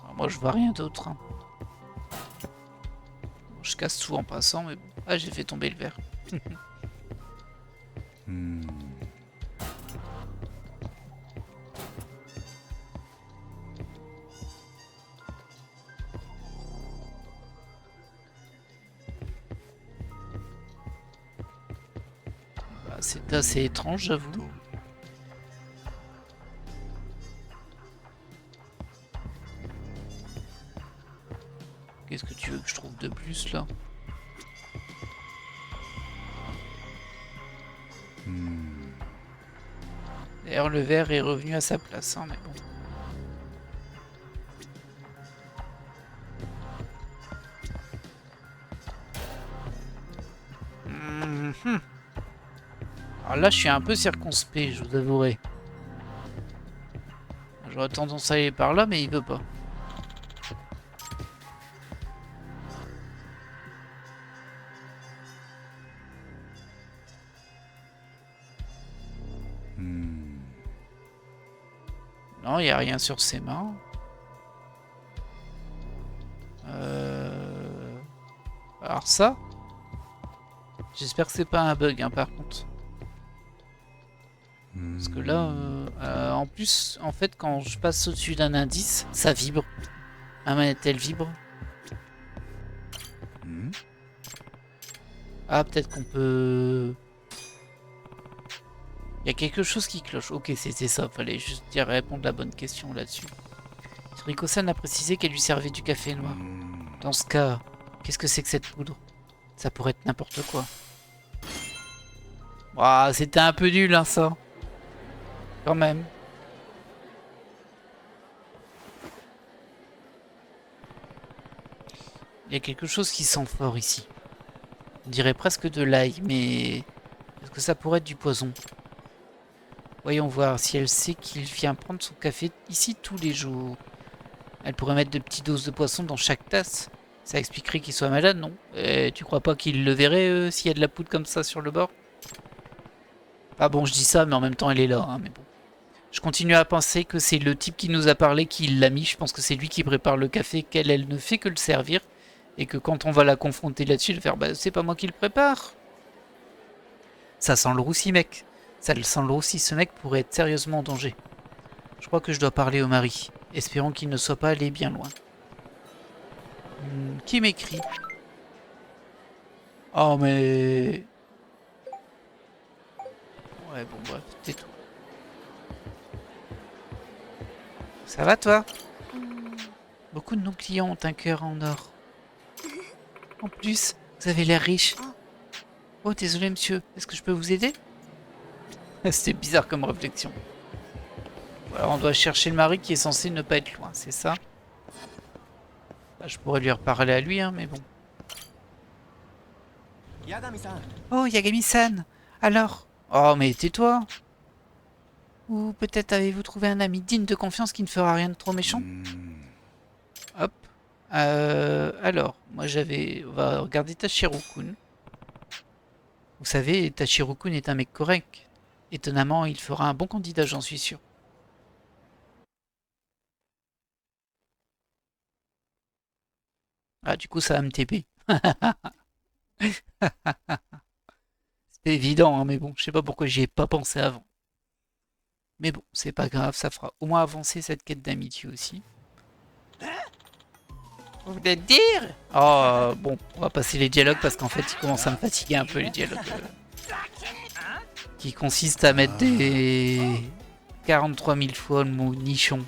Alors, moi je vois rien d'autre, hein. Bon, je casse tout en passant, mais bon. Ah, j'ai fait tomber le verre. 'C'est assez étrange, j'avoue. Qu'est-ce que tu veux que je trouve de plus là? D'ailleurs, le verre est revenu à sa place, hein, mais bon. Alors là, je suis un peu circonspect, je vous avouerai. J'aurais tendance à aller par là, mais il veut pas. Non, il n'y a rien sur ses mains. Alors ça, J'espère que c'est pas un bug, hein, par contre. Parce que là, en plus, en fait, quand je passe au-dessus d'un indice, ça vibre. Ma manette, elle vibre. Ah, peut-être qu'on peut... Il y a quelque chose qui cloche. Ok, c'était ça. Fallait juste dire répondre la bonne question là-dessus. Riko-san a précisé qu'elle lui servait du café noir. Dans ce cas, qu'est-ce que c'est que cette poudre? Ça pourrait être n'importe quoi. Ouah, c'était un peu nul, hein, ça. Quand même. Il y a quelque chose qui sent fort ici. On dirait presque de l'ail, mais... Est-ce que ça pourrait être du poison? Voyons voir si elle sait qu'il vient prendre son café ici tous les jours. Elle pourrait mettre de petites doses de poisson dans chaque tasse. Ça expliquerait qu'il soit malade, non? Et tu crois pas qu'il le verrait s'il y a de la poudre comme ça sur le bord? Ah bon, je dis ça, mais en même temps, elle est là, hein, mais bon. Je continue à penser que c'est le type qui nous a parlé qui l'a mis. Je pense que c'est lui qui prépare le café, qu'elle elle ne fait que le servir. Et que quand on va la confronter là-dessus, elle va faire bah, c'est pas moi qui le prépare. Ça sent le roussi, mec. Ça sent le roussi. Ce mec pourrait être sérieusement en danger. Je crois que je dois parler au mari. Espérons qu'il ne soit pas allé bien loin. Qui m'écrit? Oh, mais... Ouais, bon, bref, tais-toi. Ça va, toi? Beaucoup de nos clients ont un cœur en or. En plus, vous avez l'air riche. Oh, désolé, monsieur. Est-ce que je peux vous aider? C'était bizarre comme réflexion. Alors, on doit chercher le mari qui est censé ne pas être loin, c'est ça? Bah, je pourrais lui reparler à lui, hein, mais bon. Oh, Yagami-san. Alors? Oh, mais tais-toi. Ou peut-être avez-vous trouvé un ami digne de confiance qui ne fera rien de trop méchant? Hop. Alors, moi j'avais... On va regarder Tashiro-kun. Vous savez, Tashiro-kun est un mec correct. Étonnamment, il fera un bon candidat, j'en suis sûr. Ah, du coup, ça va me TP. C'est évident, hein, mais bon, je sais pas pourquoi j'y ai pas pensé avant. Mais bon, c'est pas grave, ça fera au moins avancer cette quête d'amitié aussi. Vous voulez dire? Oh, bon, on va passer les dialogues parce qu'en fait, ils commencent à me fatiguer un peu les dialogues. Qui consistent à mettre des 43 000 fois le mot nichon.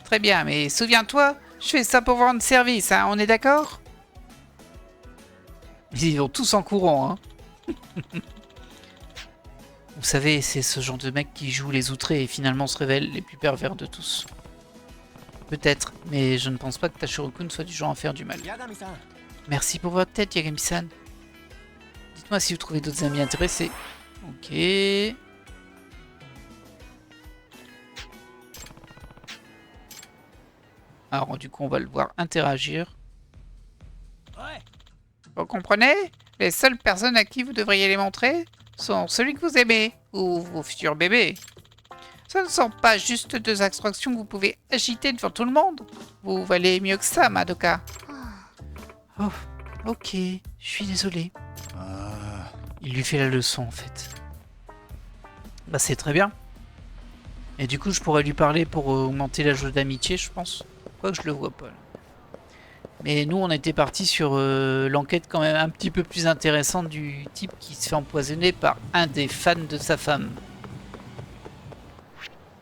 Très bien, mais souviens-toi, je fais ça pour rendre service, hein, on est d'accord? Ils vont tous en courant, hein. Vous savez, c'est ce genre de mec qui joue les outrés et finalement se révèle les plus pervers de tous. Peut-être, mais je ne pense pas que Tashiro-kun soit du genre à faire du mal. Merci pour votre tête, Yagami-san. Dites-moi si vous trouvez d'autres amis intéressés. Ok. Alors, du coup, on va le voir interagir. Vous comprenez? Les seules personnes à qui vous devriez les montrer sont celui que vous aimez, ou vos futurs bébés. Ce ne sont pas juste deux abstractions que vous pouvez agiter devant tout le monde. Vous valez mieux que ça, Madoka. Oh, ok, je suis désolé. Il lui fait la leçon, en fait. Bah, c'est très bien. Et du coup, je pourrais lui parler pour augmenter la jauge d'amitié, je pense. Quoique je le vois pas, là. Mais nous, on était parti sur l'enquête quand même un petit peu plus intéressante du type qui se fait empoisonner par un des fans de sa femme.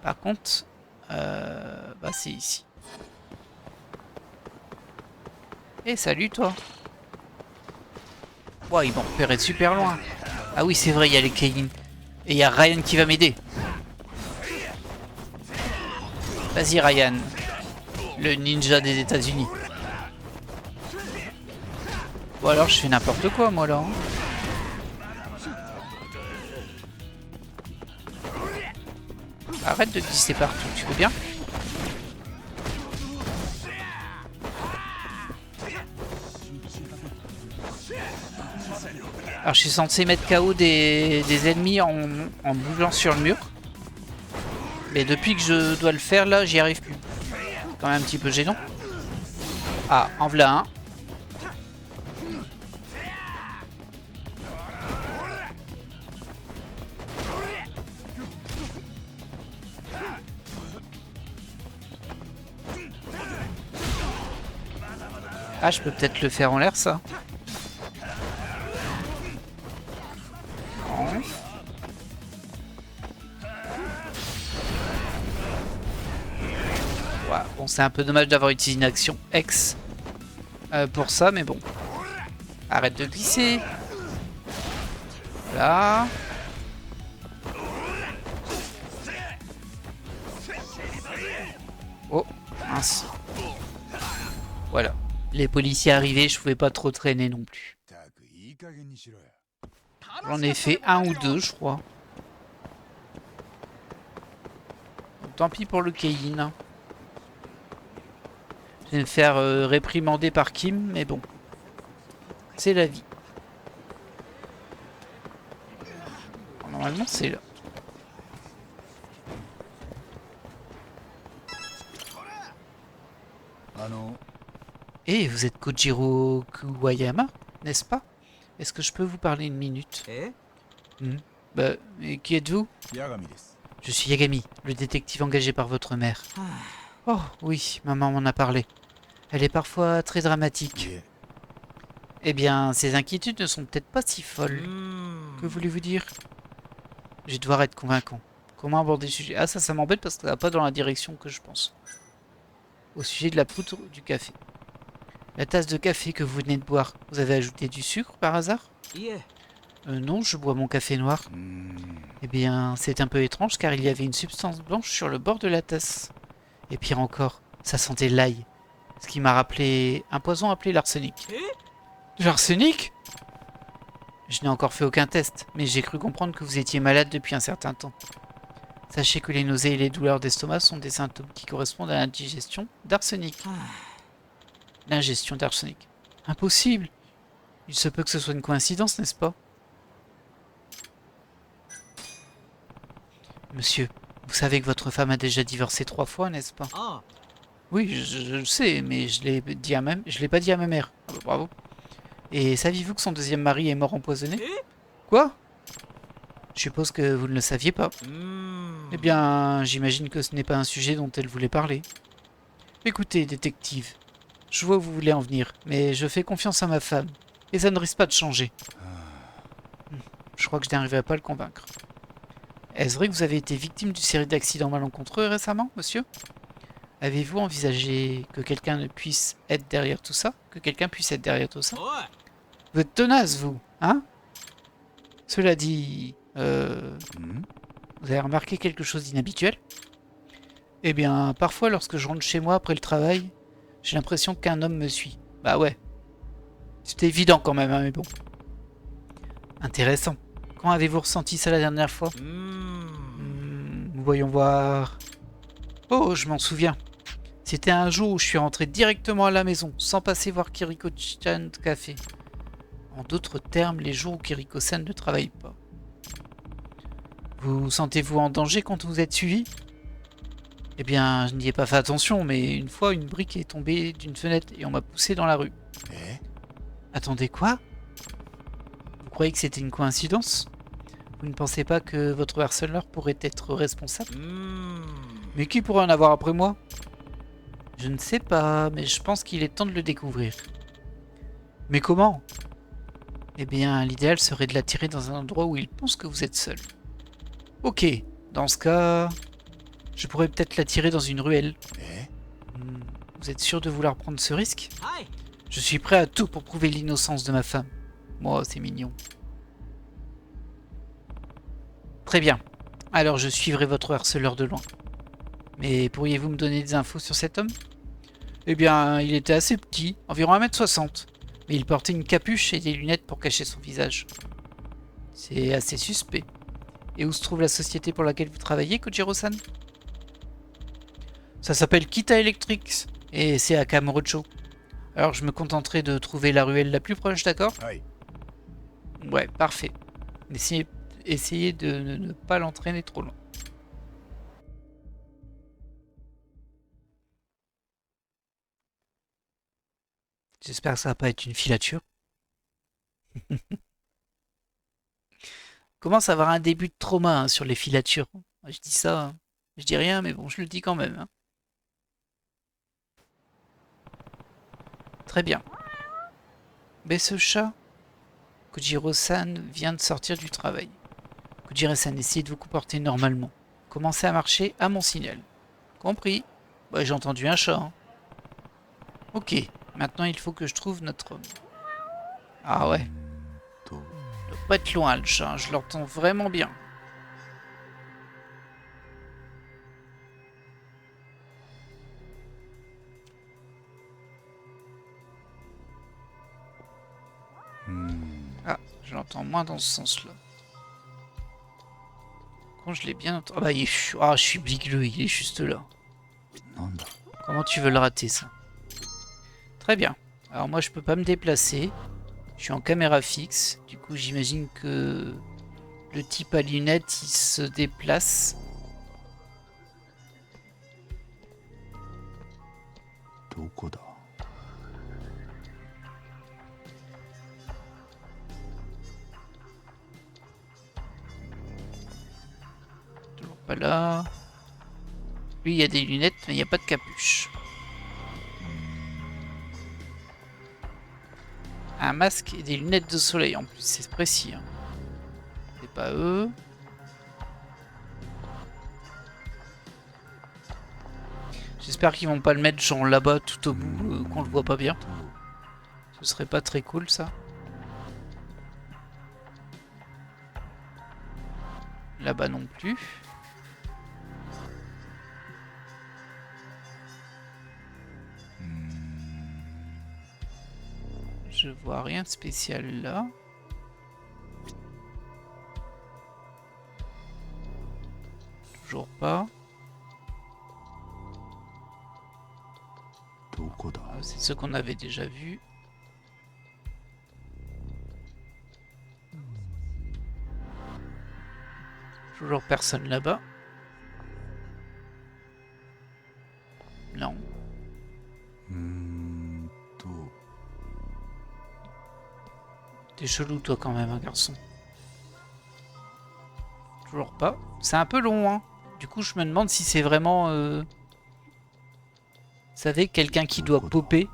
Par contre, bah c'est ici. Eh, salut toi. Wow, ils vont repérer de super loin. Ah oui, c'est vrai, il y a les Keinin. Et il y a Ryan qui va m'aider. Vas-y Ryan. Le ninja des États-Unis. Ou alors je fais n'importe quoi moi là. Arrête de glisser partout, tu veux bien? Alors je suis censé mettre KO des ennemis en bougeant sur le mur. Mais depuis que je dois le faire là, j'y arrive plus. C'est quand même un petit peu gênant. Ah, en voilà un. Ah, je peux peut-être le faire en l'air, ça. Non. Voilà. Bon, c'est un peu dommage d'avoir utilisé une action X pour ça, mais bon. Arrête de glisser. Voilà. Oh, mince. Voilà. Les policiers arrivaient, je pouvais pas trop traîner non plus. ったくいい加減にしろよ。 J'en ai fait un ou deux, je crois. Donc, tant pis pour le Keihin. Je vais me faire réprimander par Kim, mais bon. C'est la vie. Normalement, c'est là. Et vous êtes Kojiro Kuwayama, n'est-ce pas? Est-ce que je peux vous parler une minute? Bah, et qui êtes-vous? 八神です。 Je suis Yagami, le détective engagé par votre mère. Oh, oui, maman m'en a parlé. Elle est parfois très dramatique. いえ、 Eh bien, ces inquiétudes ne sont peut-être pas si folles. Que voulez-vous dire? Je vais devoir être convaincant. Comment aborder le sujet? Ah, ça m'embête parce que ça va pas dans la direction que je pense. Au sujet de la poudre du café. La tasse de café que vous venez de boire, vous avez ajouté du sucre par hasard? Non, je bois mon café noir. うーん。 Eh bien, c'est un peu étrange car il y avait une substance blanche sur le bord de la tasse. Et pire encore, ça sentait l'ail. Ce qui m'a rappelé un poison appelé l'arsenic. De l'arsenic? Je n'ai encore fait aucun test, mais j'ai cru comprendre que vous étiez malade depuis un certain temps. Sachez que les nausées et les douleurs d'estomac sont des symptômes qui correspondent à l'indigestion d'arsenic. L'ingestion d'arsenic. Impossible! Il se peut que ce soit une coïncidence, n'est-ce pas? Monsieur, vous savez que votre femme a déjà divorcé 3 fois, n'est-ce pas? Oui, je le sais, mais je l'ai pas dit à ma mère. Ah bah, bravo. Et saviez-vous que son deuxième mari est mort empoisonné? Quoi? Je suppose que vous ne le saviez pas. Eh bien, j'imagine que ce n'est pas un sujet dont elle voulait parler. Écoutez, détective, je vois où vous voulez en venir, mais je fais confiance à ma femme, et ça ne risque pas de changer. Je crois que je n'arriverai pas à le convaincre. Est-ce vrai que vous avez été victime d'une série d'accidents malencontreux récemment, monsieur? Avez-vous envisagé que quelqu'un ne puisse être derrière tout ça? Que quelqu'un puisse être derrière tout ça? Vous êtes tenace, vous, hein? Cela dit, うん。 vous avez remarqué quelque chose d'inhabituel? Eh bien, parfois, lorsque je rentre chez moi après le travail, j'ai l'impression qu'un homme me suit. Bah ouais. C'était évident quand même, hein, mais bon. Intéressant. Quand avez-vous ressenti ça la dernière fois? Voyons voir. Oh, je m'en souviens. C'était un jour où je suis rentré directement à la maison, sans passer voir Kiriko-chan de café. En d'autres termes, les jours où Kiriko-san ne travaille pas. Vous sentez-vous en danger quand vous êtes suivi? Eh bien, je n'y ai pas fait attention, mais une fois, une brique est tombée d'une fenêtre et on m'a poussé dans la rue. え？ Attendez, quoi? Vous croyez que c'était une coïncidence? Vous ne pensez pas que votre harceleur pourrait être responsable? Mais qui pourrait en avoir après moi? Je ne sais pas, mais je pense qu'il est temps de le découvrir. Mais comment? Eh bien, l'idéal serait de l'attirer dans un endroit où il pense que vous êtes seul. Ok, dans ce cas, je pourrais peut-être l'attirer dans une ruelle. え？ Vous êtes sûr de vouloir prendre ce risque? Je suis prêt à tout pour prouver l'innocence de ma femme. Moi, c'est mignon. Très bien. Alors, je suivrai votre harceleur de loin. Mais pourriez-vous me donner des infos sur cet homme? Eh bien, il était assez petit, environ 1m60. Mais il portait une capuche et des lunettes pour cacher son visage. C'est assez suspect. Et où se trouve la société pour laquelle vous travaillez, Kojiro-san? Ça s'appelle Kita Electrics, et c'est à Kamurocho. Alors je me contenterai de trouver la ruelle la plus proche, d'accord? はい。 Ouais, parfait. Essayez de ne pas l'entraîner trop loin. J'espère que ça va pas être une filature. Commence à avoir un début de trauma hein, sur les filatures. Je dis ça, hein. Je dis rien, mais bon, je le dis quand même. Hein. Très bien. Mais ce chat, Kojiro-san vient de sortir du travail. Kojiro-san, essayez de vous comporter normalement. Commencez à marcher à mon signal. Compris. Bah, j'ai entendu un chat. Hein. Ok, maintenant il faut que je trouve notre homme. Ah ouais, と il doit pas être loin le chat, hein, je l'entends vraiment bien. Ah, je l'entends moins dans ce sens-là. Quand je l'ai bien entendu... Ah bah, je suis bigleux, il est juste là. なんだ Comment tu veux le rater, ça? Très bien. Alors moi, je peux pas me déplacer. Je suis en caméra fixe. Du coup, j'imagine que le type à lunettes, il se déplace. どこだ Toujours pas là. Lui, il y a des lunettes, mais il n'y a pas de capuche. Un masque et des lunettes de soleil en plus, c'est précis. Hein. C'est pas eux. J'espère qu'ils vont pas le mettre genre là-bas tout au bout, qu'on le voit pas bien. Ce serait pas très cool ça. Là-bas non plus. Je vois rien de spécial là. Toujours pas. どこだ Ah, c'est ce qu'on avait déjà vu. Toujours personne là-bas. Non. と T'es chelou toi quand même, hein, garçon. Toujours pas. C'est un peu long, hein. Du coup, je me demande si c'est vraiment... Vous savez, quelqu'un qui doit popper.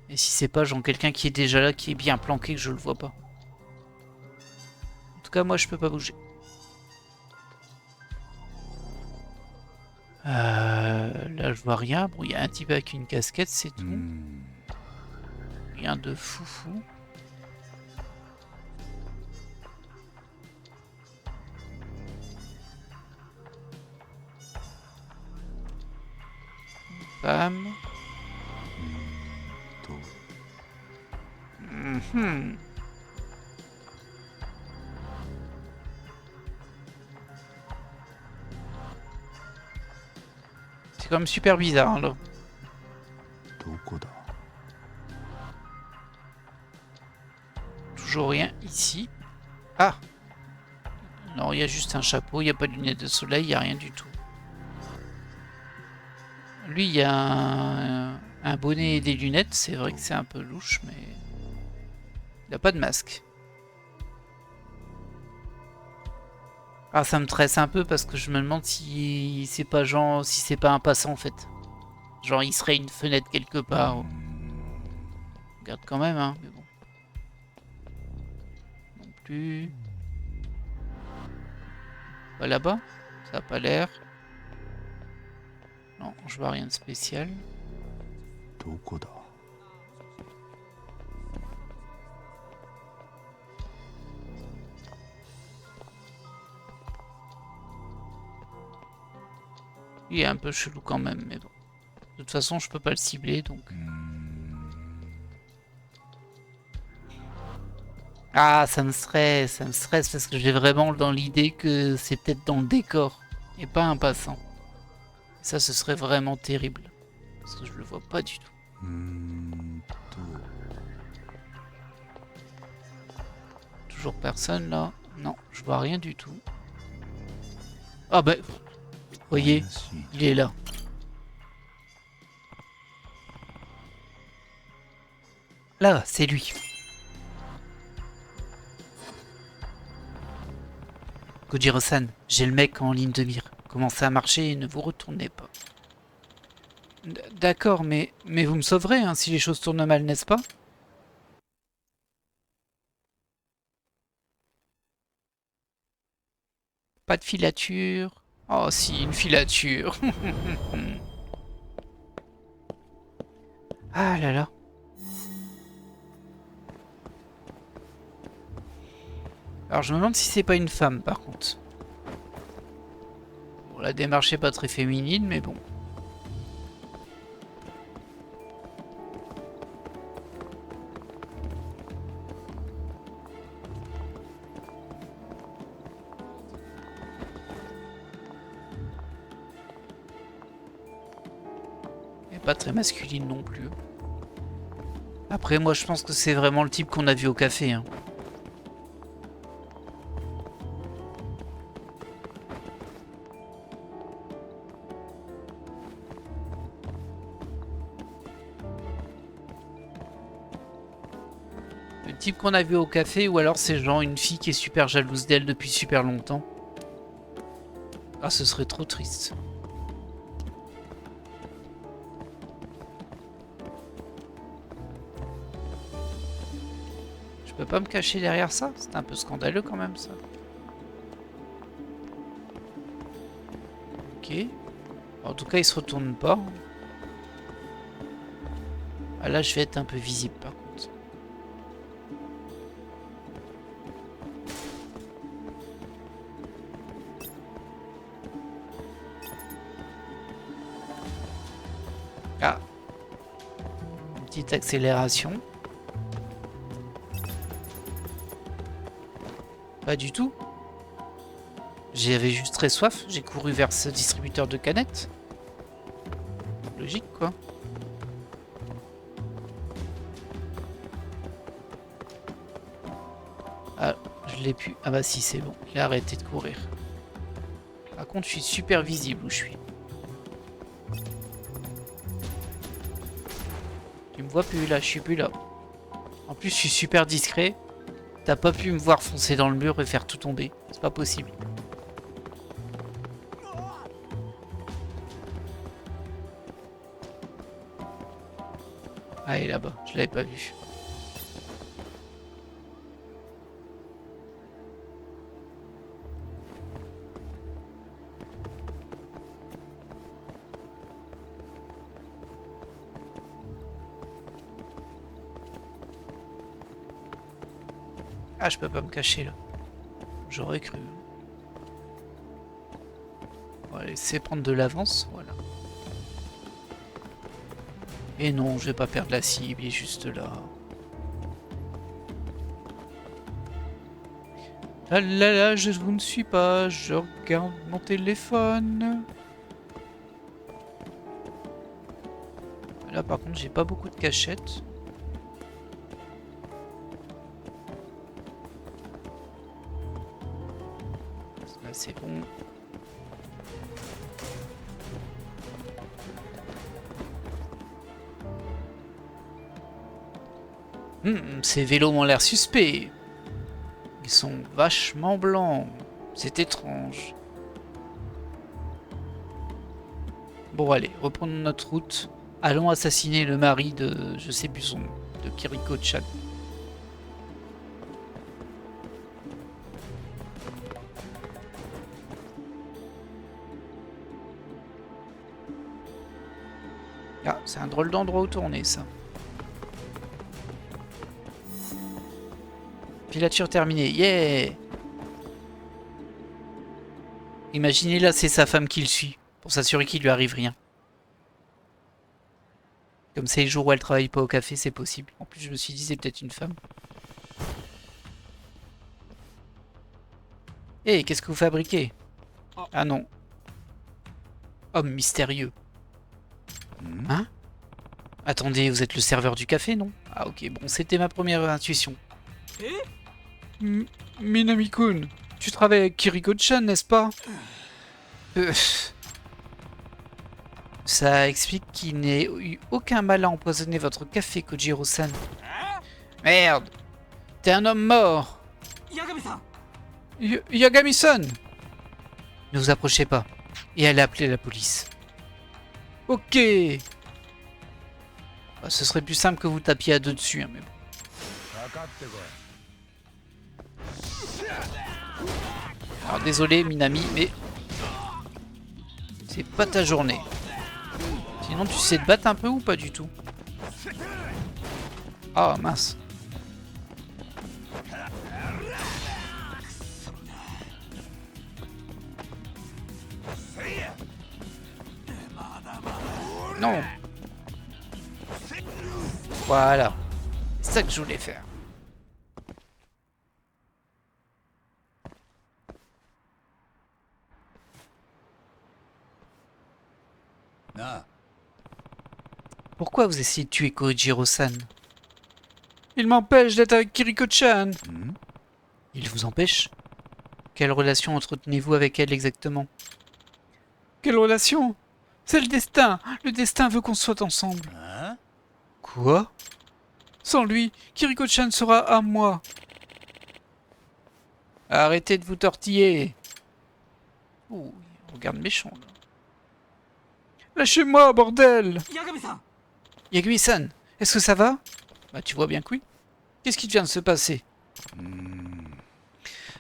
Et si c'est pas genre quelqu'un qui est déjà là, qui est bien planqué, que je le vois pas. En tout cas, moi, je peux pas bouger. Là, je vois rien. Bon, il y a un type avec une casquette, c'est tout. Rien de foufou. Femme. と Mhm. C'est quand même super bizarre, hein, là. どこだ Toujours rien ici. Ah! Non, il y a juste un chapeau, il n'y a pas de lunettes de soleil, il n'y a rien du tout. Lui, il y a un bonnet et des lunettes, c'est vrai que c'est un peu louche, mais... Il n'a pas de masque. Ah, ça me tresse un peu parce que je me demande si c'est pas genre, si c'est pas un passant en fait. Genre, il serait une fenêtre quelque part. Regarde quand même, hein, mais bon. Non plus. Pas là-bas? Ça a pas l'air. Non, je vois rien de spécial. どこだ Il est un peu chelou quand même, mais bon. De toute façon, je peux pas le cibler, donc... Ah, ça me stresse parce que j'ai vraiment dans l'idée que c'est peut-être dans le décor et pas un passant. Ça, ce serait vraiment terrible. Parce que je le vois pas du tout. と Toujours personne là? Non, je vois rien du tout. Ah bah, voyez, 怪しい il est là. Là, c'est lui. Kojiro-san, j'ai le mec en ligne de mire. Commencez à marcher et ne vous retournez pas. D'accord, mais vous me sauverez hein, si les choses tournent mal, n'est-ce pas? Pas de filature. Oh si, une filature. Ah là là. Alors je me demande si c'est pas une femme par contre. Bon, la démarche est pas très féminine, mais bon. Et pas très masculine non plus. Après moi je pense que c'est vraiment le type qu'on a vu au café. Hein. Le type qu'on a vu au café, ou alors c'est genre une fille qui est super jalouse d'elle depuis super longtemps. Ah, ce serait trop triste. Je peux pas me cacher derrière ça? C'est un peu scandaleux quand même ça. Ok. En tout cas, il se retourne pas. Ah là, je vais être un peu visible par contre. Ah. Une petite accélération. Pas du tout. J'avais juste très soif. J'ai couru vers ce distributeur de canettes. Logique quoi. Ah, je l'ai pu. Ah bah si, c'est bon. Il a arrêté de courir. Par contre, je suis super visible où je suis. Tu me vois plus là, je suis plus là. En plus, je suis super discret. T'as pas pu me voir foncer dans le mur et faire tout tomber. C'est pas possible. Ah, il est là-bas. Je l'avais pas vu. Ah, je peux pas me cacher là. J'aurais cru. On va laisser prendre de l'avance, voilà. Et non, je vais pas perdre la cible, il est juste là. Ah là là, je vous ne suis pas, je regarde mon téléphone. Là par contre, j'ai pas beaucoup de cachettes. Là c'est bon. Ces vélos m'ont l'air suspects. Ils sont vachement blancs. C'est étrange. Bon allez, reprenons notre route. Allons assassiner le mari de... je sais plus son nom. De Kiriko-chan. Ah, c'est un drôle d'endroit où tourner ça. Filature terminée, yeah! Imaginez là, c'est sa femme qui le suit, pour s'assurer qu'il lui arrive rien. Comme c'est les jours où elle travaille pas au café, c'est possible. En plus, je me suis dit, c'est peut-être une femme. Hé, qu'est-ce que vous fabriquez? Ah non. Homme mystérieux. Hein? Attendez, vous êtes le serveur du café, non? Ah ok, bon, c'était ma première intuition. Minami-kun, tu travailles avec Kiriko-chan, n'est-ce pas? Ça explique qu'il n'ait eu aucun mal à empoisonner votre café, Kojiro-san. Merde! T'es un homme mort! Yagami-san! Ne vous approchez pas. Et allez appeler la police. Ok! Bah, ce serait plus simple que vous tapiez à deux dessus, hein, mais bon. Alors désolé Minami, mais c'est pas ta journée. Sinon tu sais te battre un peu ou pas du tout? Ah mince. Non. Voilà. C'est ça que je voulais faire. Na, Pourquoi vous essayez de tuer Kojiro-san? Il m'empêche d'être avec Kiriko-chan. hmm? Il vous empêche? Quelle relation entretenez-vous avec elle exactement? Quelle relation? C'est le destin. Le destin veut qu'on soit ensemble. Hein? Quoi? Sans lui, Kiriko-chan sera à moi. Arrêtez de vous tortiller. Oh, il regarde méchant là. Lâchez-moi, bordel! 八神さん Yagami-san, est-ce que ça va? Bah tu vois bien que oui. Qu'est-ce qui vient de se passer? Hmm.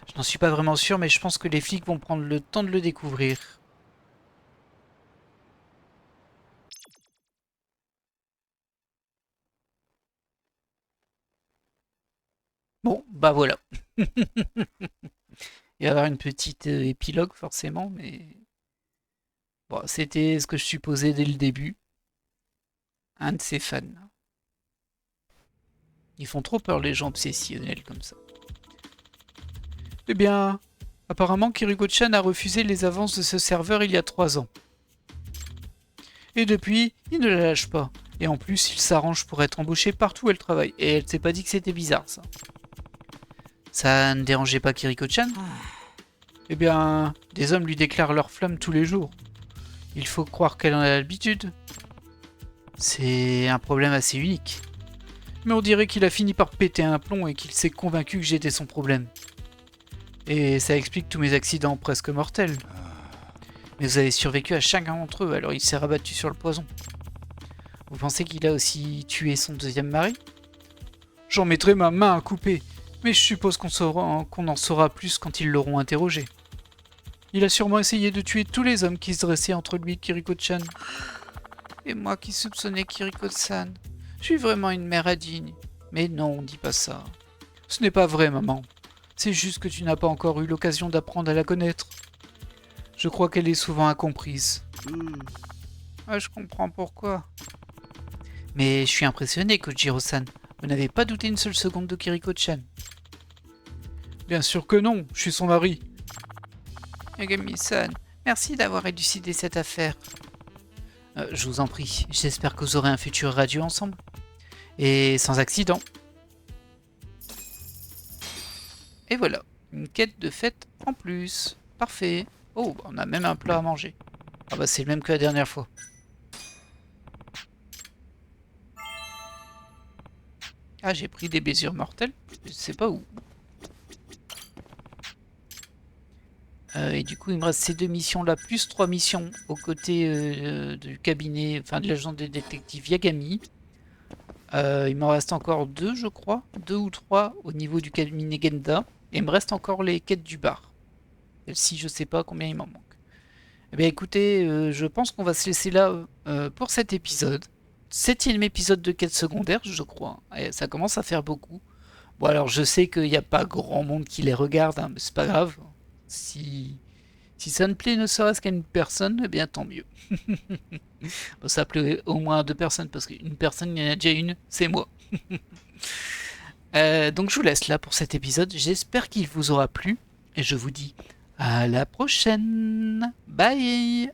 Je n'en suis pas vraiment sûr, mais je pense que les flics vont prendre le temps de le découvrir. Bon, bah voilà. Il va y avoir une petite épilogue forcément, mais... Bon, c'était ce que je supposais dès le début. Un de ses fans. Ils font trop peur les gens obsessionnels comme ça. Eh bien, apparemment Kiriko-chan a refusé les avances de ce serveur il y a 3 ans. Et depuis, il ne la lâche pas. Et en plus, il s'arrange pour être embauché partout où elle travaille. Et elle s'est pas dit que c'était bizarre, ça. Ça ne dérangeait pas Kiriko-chan? Eh bien, des hommes lui déclarent leur flamme tous les jours. Il faut croire qu'elle en a l'habitude. C'est un problème assez unique. Mais on dirait qu'il a fini par péter un plomb et qu'il s'est convaincu que j'étais son problème. Et ça explique tous mes accidents presque mortels. Mais vous avez survécu à chacun d'entre eux, alors il s'est rabattu sur le poison. Vous pensez qu'il a aussi tué son deuxième mari? J'en mettrai ma main à couper, mais je suppose qu'on en saura plus quand ils l'auront interrogé. Il a sûrement essayé de tuer tous les hommes qui se dressaient entre lui et Kiriko-chan. Et moi qui soupçonnais Kiriko-san. Je suis vraiment une mère indigne. Mais non, dis pas ça. Ce n'est pas vrai, maman. C'est juste que tu n'as pas encore eu l'occasion d'apprendre à la connaître. Je crois qu'elle est souvent incomprise. Ah, je comprends pourquoi. Mais je suis impressionné, Kojiro-san. Vous n'avez pas douté une seule seconde de Kiriko-chan. Bien sûr que non, je suis son mari. Yagami-san, merci d'avoir élucidé cette affaire. Je vous en prie, j'espère que vous aurez un futur radieux ensemble. Et sans accident. Et voilà, une quête de fête en plus. Parfait. Oh, on a même un plat à manger. Ah bah c'est le même que la dernière fois. Ah, j'ai pris des blessures mortelles. Je sais pas où. Et du coup, il me reste ces 2 missions-là, plus 3 missions aux côtés du cabinet, enfin de l'agent des détectives Yagami. Il m'en reste encore 2, je crois. 2 ou 3 au niveau du cabinet Genda. Et il me reste encore les quêtes du bar. Celle-ci, je sais pas combien il m'en manque. Eh bien écoutez, je pense qu'on va se laisser là pour cet épisode. 7e épisode de quête secondaire, je crois. Et ça commence à faire beaucoup. Bon alors je sais qu'il n'y a pas grand monde qui les regarde, hein, mais c'est pas grave. Si ça ne plaît ne serait-ce qu'à une personne, eh bien tant mieux. Bon, ça plaît au moins à 2 personnes, parce qu'une personne, il y en a déjà une, c'est moi. Donc je vous laisse là pour cet épisode. J'espère qu'il vous aura plu. Et je vous dis à la prochaine. Bye.